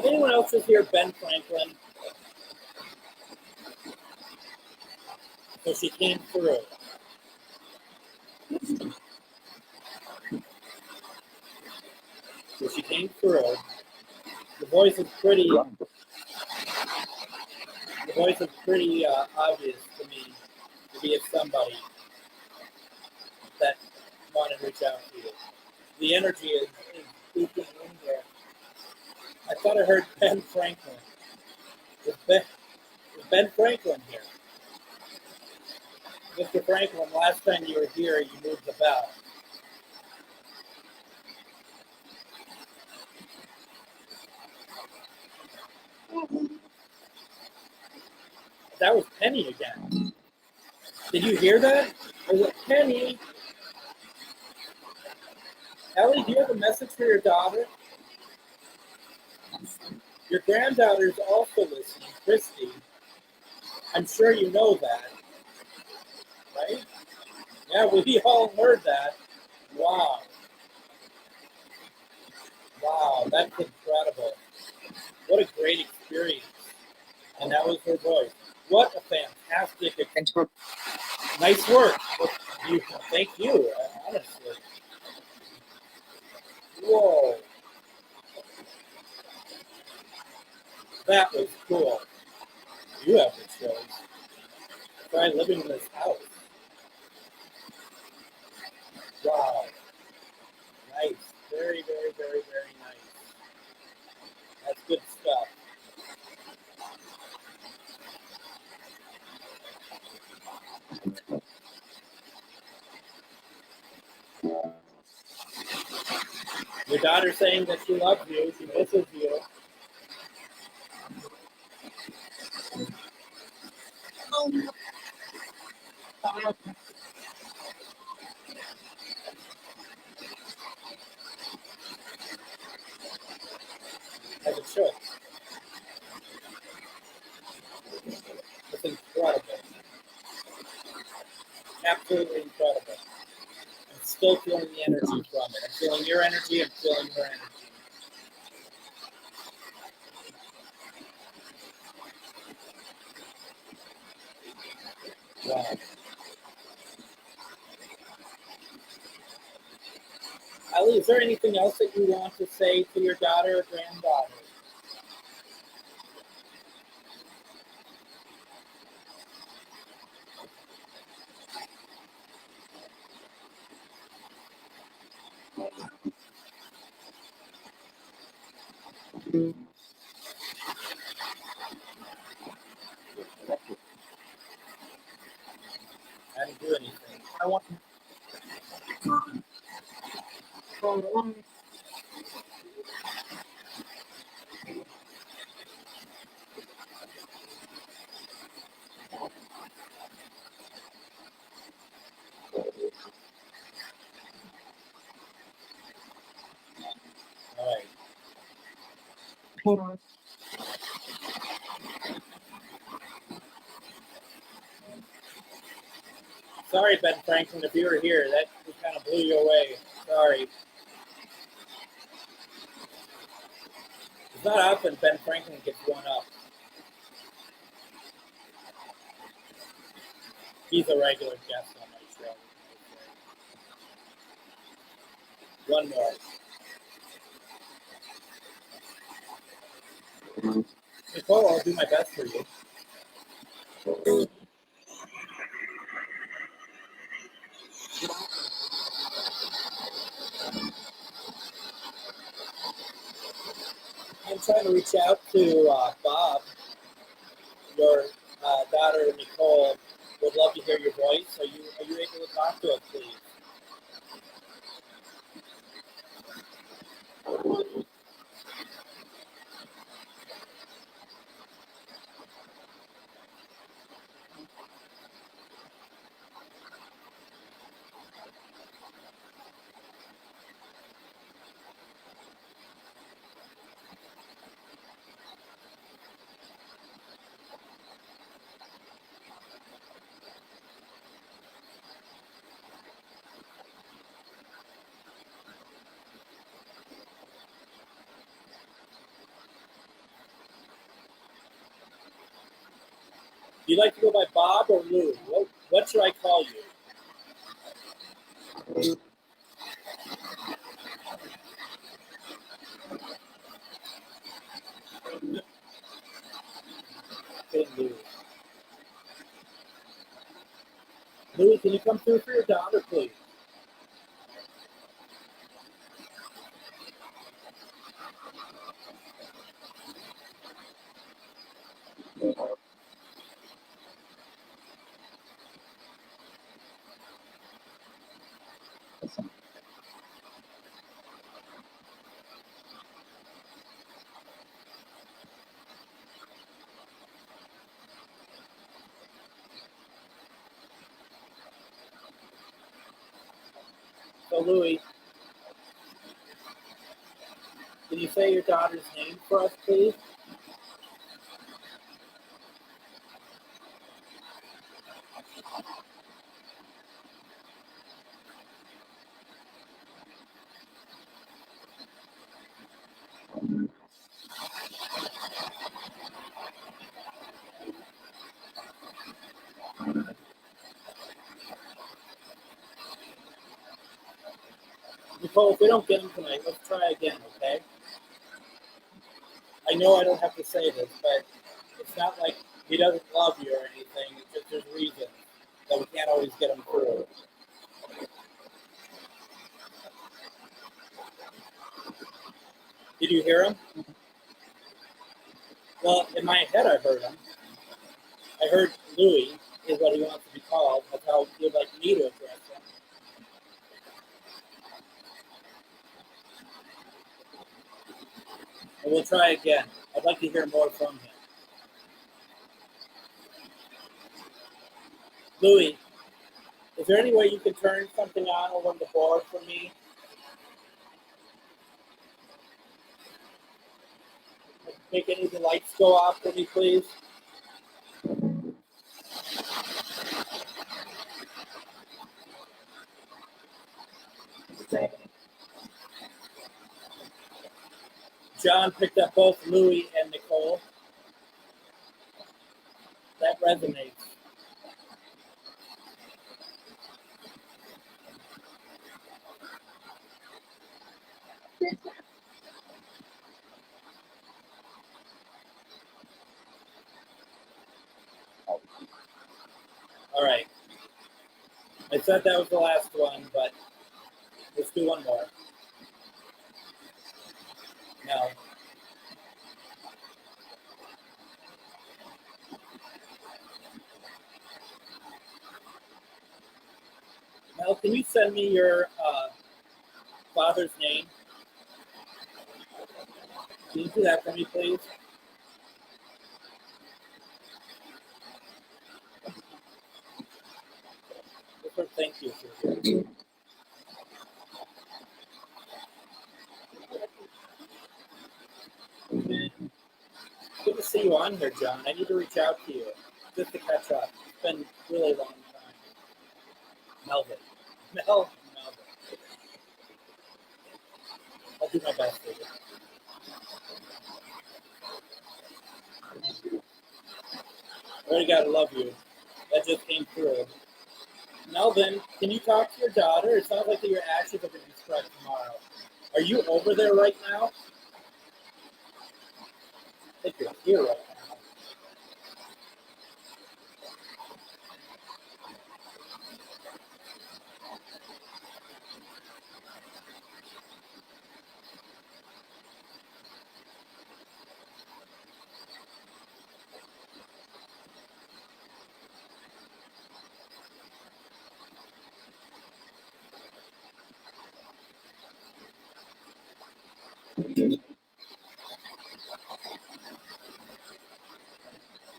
anyone else just hear Ben Franklin? So she came through. So she came through. The voice is pretty. The voice is pretty obvious to me to be of somebody that wanted to reach out to you. The energy is speaking in there. I thought I heard Ben Franklin. Is Ben Franklin here? Mr. Franklin, last time you were here, you moved the bell. That was Penny again. Did you hear that? Was it Penny? Ellie, do you have a message for your daughter? Your granddaughter's also listening, Christy. I'm sure you know that, right? Yeah, we all heard that. Wow. Wow, that's incredible. What a great experience. And that was her voice. What a fantastic experience. Nice work. Thank you, honestly. Whoa. That was cool. You have the choice. Try living in this house. Very, very nice. That's good stuff. Your daughter saying that she loves you, she misses you. As it should. It's incredible. Absolutely incredible. I'm still feeling the energy from it. I'm feeling your energy, I'm feeling her energy. Wow. Ali, is there anything else that you want to say to your daughter or granddaughter? I didn't do anything. I want to. All right. Hold on. Sorry, Ben Franklin, if you were here, that kind of blew you away. Sorry. It's not often Ben Franklin gets one up. He's a regular guest on my show. One more. Nicole, I'll do my best for you. I'm trying to reach out to Bob. Your daughter Nicole would love to hear your voice. Are you able to talk to us, please? Do you like to go by Bob or Lou? What should I call you? Okay, Lou. Louie, can you come through for your daughter, please? So, Louie, can you say your daughter's name for us, please? Nicole, if we don't get him tonight, let's try again, okay? I know I don't have to say this, but it's not like he doesn't love you or anything. It's just there's reasons that we can't always get him through. Did you hear him? Well, in my head, I heard him. I heard Louis is what he wants to be called. That's how you'd like me to address him. And we'll try again. I'd like to hear more from him. Louis, is there any way you can turn something on over on the board for me? Make any of the lights go off for me, please? John picked up both Louis and Nicole. That resonates. All right. I said that was the last one, but let's do one more. No. Mel, can you send me your father's name? Can you do that for me, please? Thank you. Good to see you on here, John. I need to reach out to you just to catch up. It's been a really long time. Melvin. Melvin. I'll do my best for you. I already gotta love you. That just came through. Melvin, can you talk to your daughter? It sounds like your ashes are going to be spread tomorrow. Are you over there right now? I think you're here right now.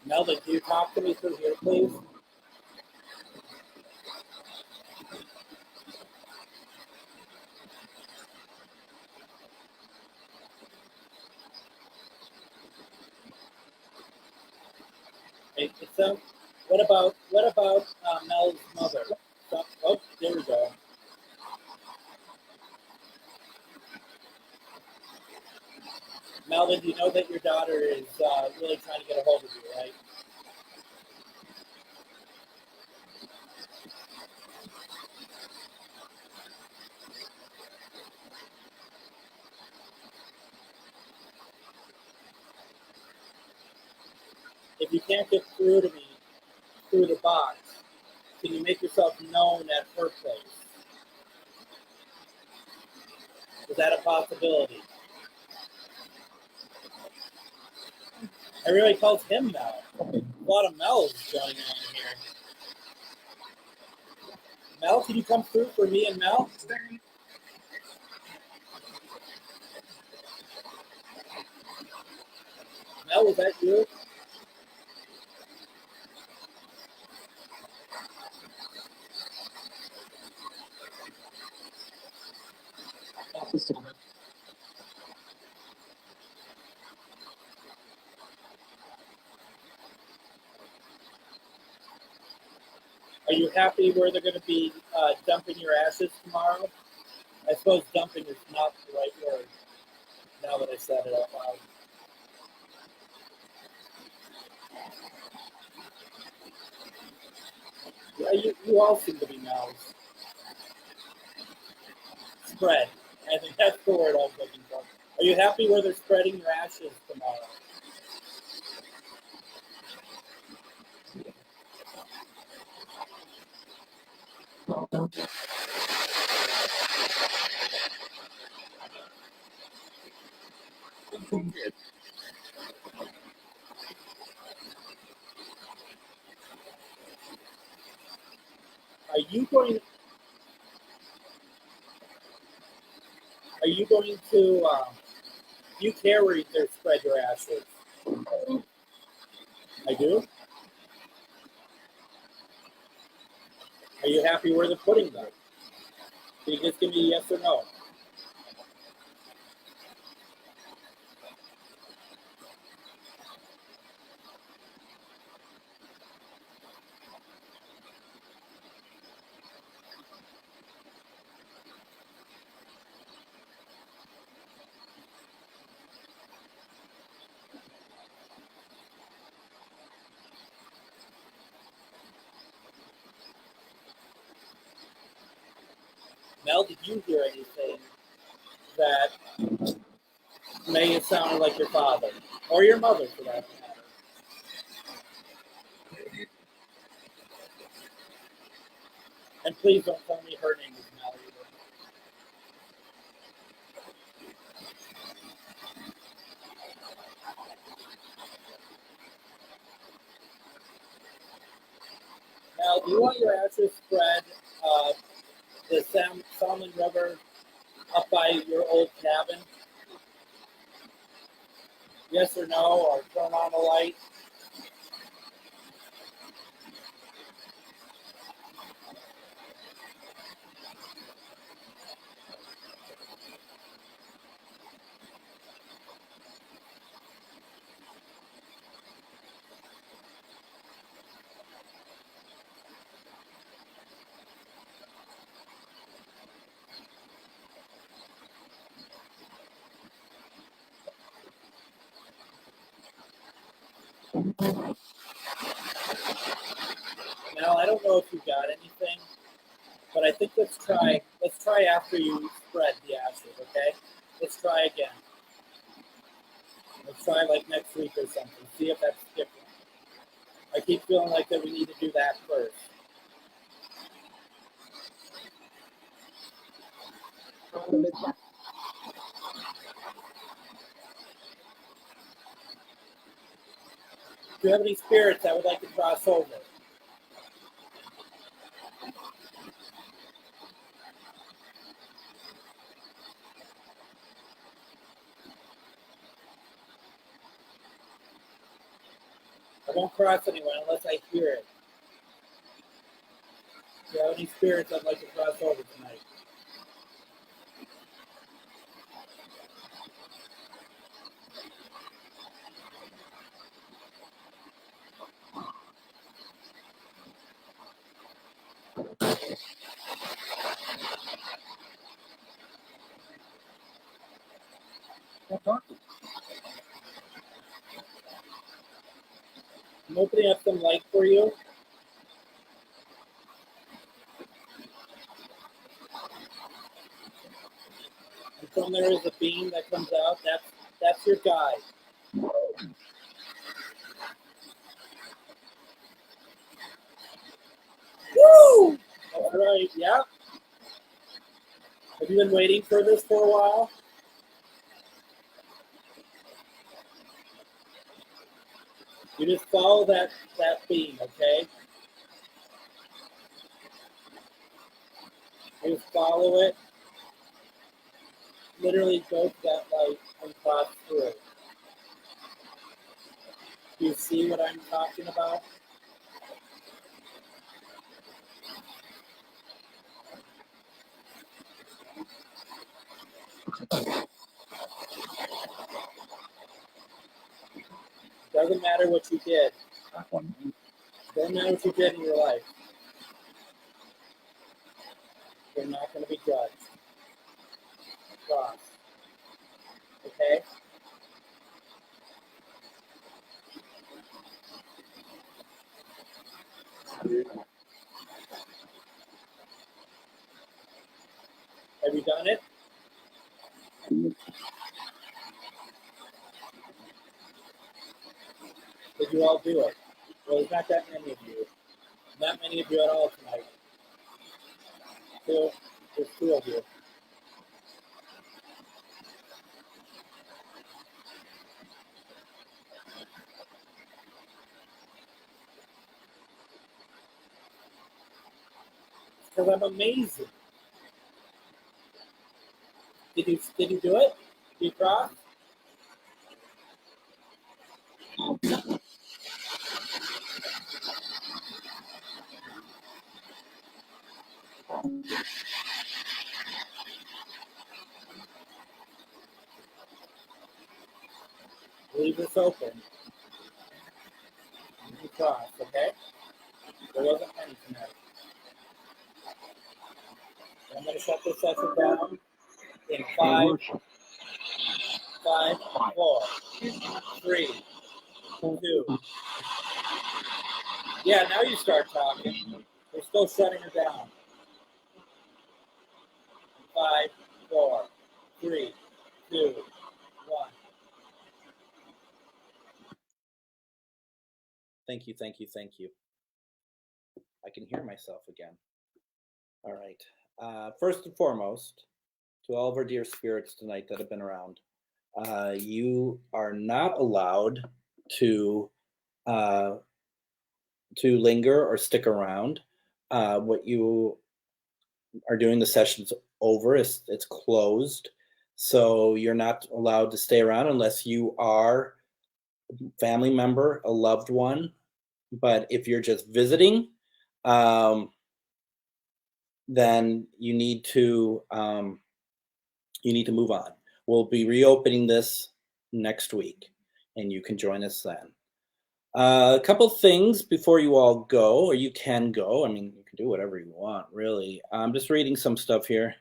Melvin, can you talk to me through here, please? Hey, what about Mel's mother? Oh, there we go. Melvin, you know that your daughter is really trying to get a hold of you, right? If you can't get through to me through the box, can you make yourself known at her place? Is that a possibility? Everybody calls him Mel. A lot of Mel's going on here. Mel, can you come through for me and Mel? Mel, was that you? Are you happy where they're going to be dumping your ashes tomorrow? I suppose dumping is not the right word, now that I said it out loud. Yeah, you all seem to be Mel's. Spread. I think that's the word I was looking for. Are you happy where they're spreading your ashes tomorrow? Are you going? Are you going to? Do you care where you spread your ashes? I do. Are you happy where they're putting them? Can you just give me a yes or no? Mel, did you hear anything that made it sound like your father or your mother, for that matter? And please don't tell me her name is Mel either. Mel, do you want your ashes spread the Salmon River up by your old cabin? Yes or no, or turn on a light? Mel, I don't know if you got anything, but I think let's try after you spread the ashes, okay? Let's try again. Let's try like next week or something. See if that's different. I keep feeling like that we need to do that first. Do you have any spirits that would like to cross over? I won't cross anyone unless I hear it. Do you have any spirits I'd like to cross over tonight? I'm opening up some light for you. And from there is a beam that comes out. That's your guide. Woo! That's right, yeah. Have you been waiting for this for a while? You just follow that beam, okay? You just follow it. Literally go to that light and cross through. Do you see what I'm talking about? Doesn't matter what you did. Doesn't matter what you did in your life. You're not going to be judged. Cross. Okay? Have you done it? Did you all do it? Well, there's not that many of you. Not many of you at all tonight. So there's two of you. because I'm amazing. Did you do it? Did you cross? Leave this open. You cross, okay? There wasn't any tonight. I'm going to shut this session down in 5, 4, 3, 2. Yeah, now you start talking. We're still shutting it down. 5, 4, 3, 2, 1. Thank you, thank you, thank you. I can hear myself again. All right. First and foremost, to all of our dear spirits tonight that have been around, you are not allowed to linger or stick around. What you are doing, the session's over. It's closed, so you're not allowed to stay around unless you are a family member, a loved one. But if you're just visiting, then you need to move on. We'll be reopening this next week, and you can join us then. A couple things before you all go, or you can go. I mean, you can do whatever you want, really. I'm just reading some stuff here.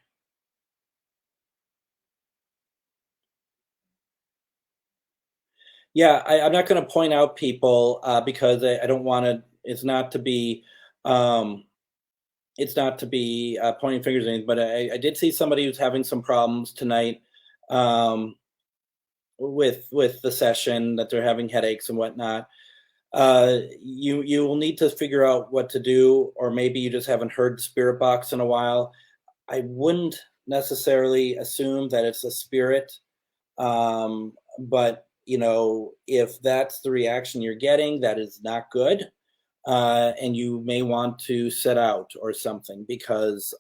Yeah, I'm not going to point out people because I don't want to. It's not to be. It's not to be pointing fingers or anything. But I did see somebody who's having some problems tonight with the session, that they're having headaches and whatnot. You will need to figure out what to do, or maybe you just haven't heard the spirit box in a while. I wouldn't necessarily assume that it's a spirit, but if that's the reaction you're getting, that is not good, and you may want to set out or something, because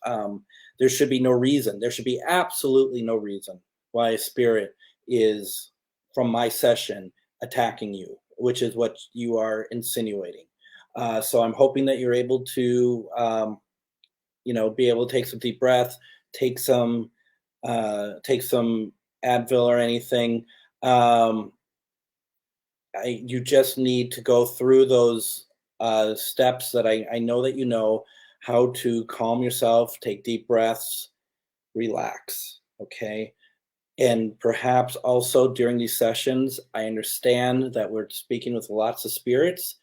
there should be no reason. There should be absolutely no reason why a spirit is, from my session, attacking you, which is what you are insinuating. So I'm hoping that you're able to, be able to take some deep breath, take some Advil or anything. You just need to go through those steps that I know that you know how to calm yourself, take deep breaths, relax. Okay. And perhaps also during these sessions, I understand that we're speaking with lots of spirits,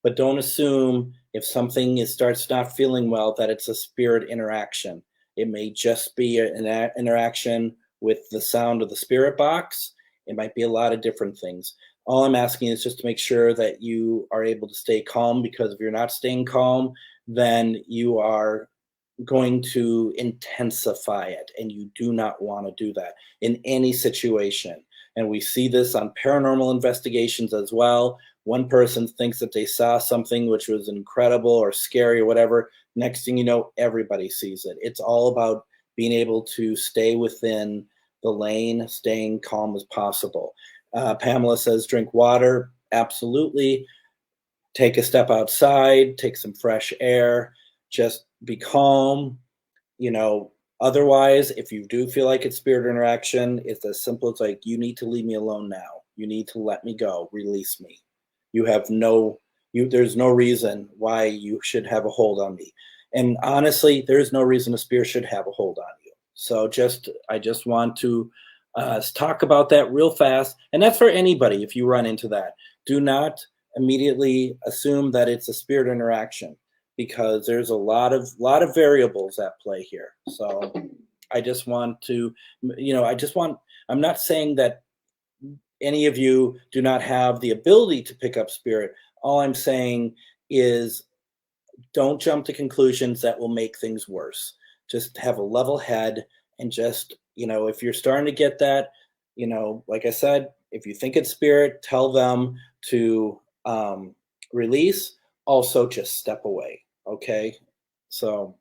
but don't assume if something starts not feeling well that it's a spirit interaction. It may just be an interaction with the sound of the spirit box. It might be a lot of different things. All I'm asking is just to make sure that you are able to stay calm, because if you're not staying calm, then you are going to intensify it, and you do not want to do that in any situation. And we see this on paranormal investigations as well. One person thinks that they saw something which was incredible or scary or whatever. Next thing you know, everybody sees it. It's all about being able to stay within the lane, staying calm as possible. Pamela says drink water. Absolutely. Take a step outside, take some fresh air, just be calm. Otherwise, if you do feel like it's spirit interaction, it's as simple as like, you need to leave me alone now. You need to let me go, release me. There's no reason why you should have a hold on me. And honestly, there's no reason a spirit should have a hold on you. So I just want to talk about that real fast. And that's for anybody. If you run into that, do not immediately assume that it's a spirit interaction, because there's a lot of variables at play here. So I just want to, I'm not saying that any of you do not have the ability to pick up spirit. All I'm saying is, don't jump to conclusions that will make things worse. Just have a level head, and just, if you're starting to get that, like I said, if you think it's spirit, tell them to release. Also, just step away. Okay. So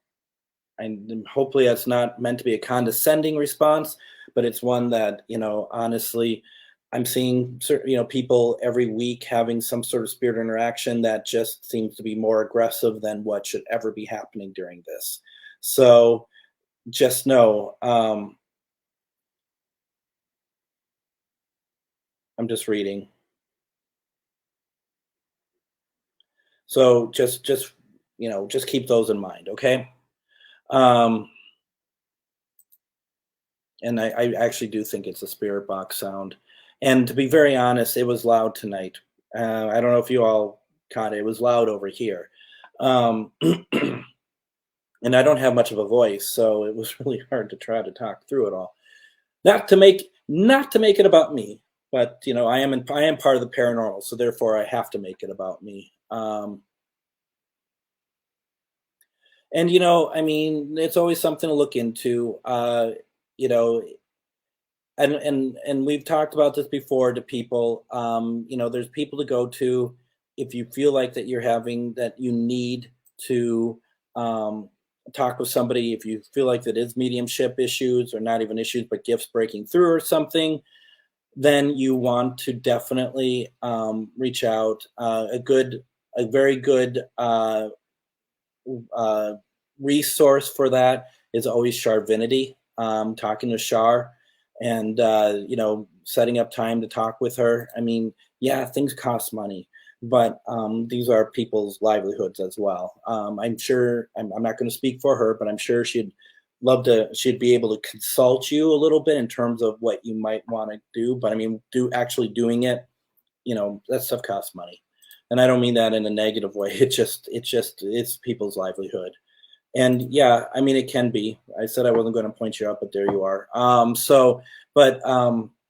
and hopefully that's not meant to be a condescending response, but it's one that, honestly, I'm seeing people every week having some sort of spirit interaction that just seems to be more aggressive than what should ever be happening during this. So just know, I'm just reading. So just keep those in mind, okay? Um, and I actually do think it's a spirit box sound. And to be very honest, it was loud tonight. I don't know if you all caught it. It was loud over here. Um, and I don't have much of a voice, so it was really hard to try to talk through it all. Not to make it about me, but I am part of the paranormal, so therefore I have to make it about me. And I mean, it's always something to look into. You know, and we've talked about this before to people. There's people to go to if you feel like that you need to um, talk with somebody. If you feel like that is mediumship issues, or not even issues, but gifts breaking through or something, then you want to definitely reach out. A very good uh, resource for that is always Charvinity. Talking to Char, and setting up time to talk with her. I mean, yeah, things cost money, but these are people's livelihoods as well. I'm sure I'm not going to speak for her, but I'm sure she'd be able to consult you a little bit in terms of what you might want to do. But I mean, doing it, that stuff costs money. And I don't mean that in a negative way. It's people's livelihood. And yeah, I mean, it can be. I said I wasn't going to point you out, but there you are. But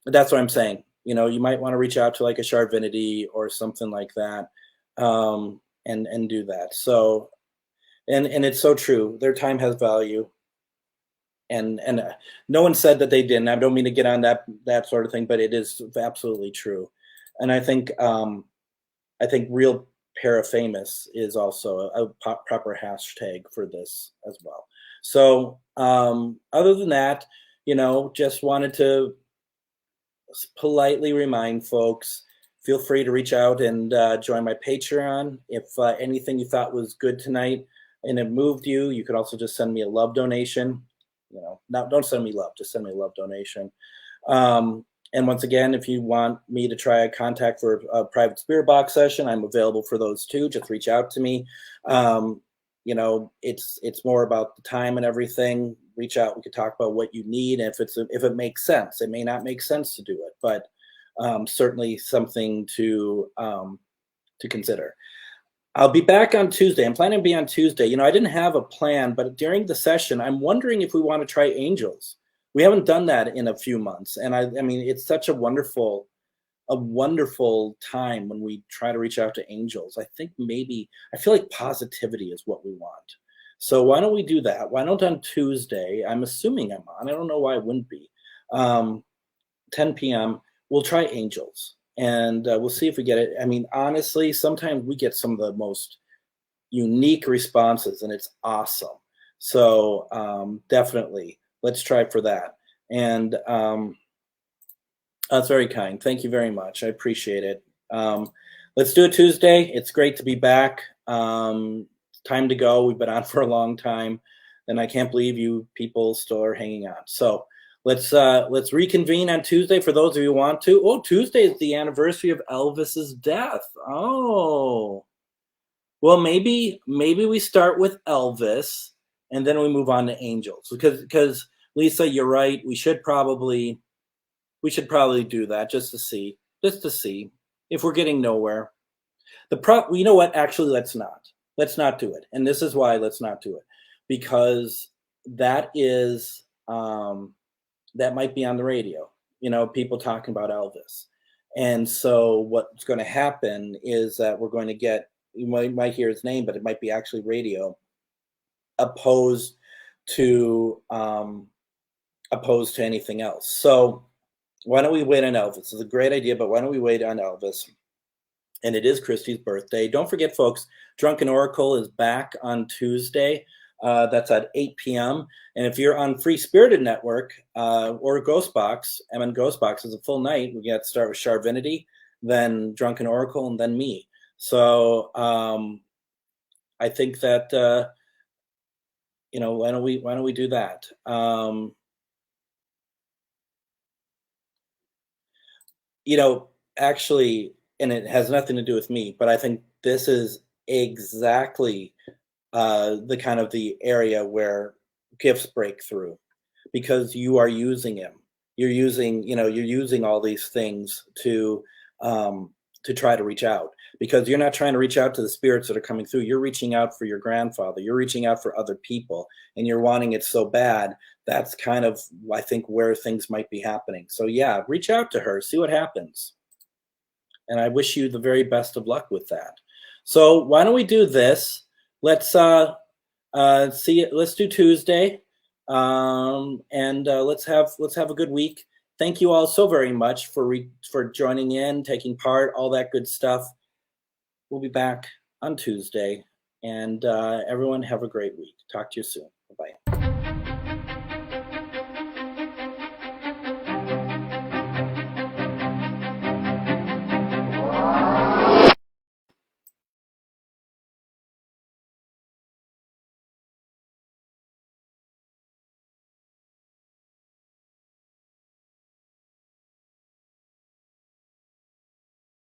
that's what I'm saying. You might want to reach out to like a Charvinity or something like that, and do that. So, and it's so true. Their time has value, and no one said that they didn't. I don't mean to get on that sort of thing, but it is absolutely true. And I think real parafamous is also a proper hashtag for this as well. So other than that, just wanted to politely remind folks, feel free to reach out and join my Patreon. If anything you thought was good tonight and it moved you, you could also just send me a love donation. Don't send me love, just send me a love donation. And once again, if you want me to try a contact for a private spirit box session, I'm available for those too. Just reach out to me. It's more about the time and everything. Reach out. We could talk about what you need. And if it makes sense, it may not make sense to do it, but certainly something to consider. I'll be back on Tuesday. I'm planning to be on Tuesday. I didn't have a plan, but during the session, I'm wondering if we want to try angels. We haven't done that in a few months, and I mean, it's such a wonderful time when we try to reach out to angels. I feel like positivity is what we want. So why don't we do that? Why don't on Tuesday? I'm assuming I'm on. I don't know why I wouldn't be. 10 p.m. We'll try angels, and we'll see if we get it. I mean, honestly, sometimes we get some of the most unique responses, and it's awesome. So definitely. Let's try for that. And that's very kind. Thank you very much. I appreciate it. Let's do it Tuesday. It's great to be back. Time to go. We've been on for a long time, and I can't believe you people still are hanging on. So let's reconvene on Tuesday for those of you who want to. Oh, Tuesday is the anniversary of Elvis's death. Oh, well, maybe we start with Elvis, and then we move on to angels, because Lisa, you're right. We should probably do that just to see if we're getting nowhere. You know what? Actually, let's not do it. And this is why let's not do it, because that might be on the radio. People talking about Elvis, and so what's going to happen is that we're going to get, you might hear his name, but it might be actually radio, opposed to anything else. So why don't we wait on Elvis? It's a great idea, but why don't we wait on Elvis? And it is Christy's birthday. Don't forget, folks, Drunken Oracle is back on Tuesday. That's at 8 p.m. And if you're on Free Spirited Network or Ghostbox, MN Ghostbox is a full night. We get to start with Charvinity, then Drunken Oracle, and then me. So I think that why don't we do that? Actually, and it has nothing to do with me, but I think this is exactly the kind of the area where gifts break through, because you are using him. You're using all these things to try to reach out, because you're not trying to reach out to the spirits that are coming through. You're reaching out for your grandfather. You're reaching out for other people, and you're wanting it so bad. That's kind of, I think, where things might be happening. So yeah, reach out to her, see what happens. And I wish you the very best of luck with that. So why don't we do this? Let's see it. Let's do Tuesday, and let's have a good week. Thank you all so very much for joining in, taking part, all that good stuff. We'll be back on Tuesday, and everyone have a great week. Talk to you soon.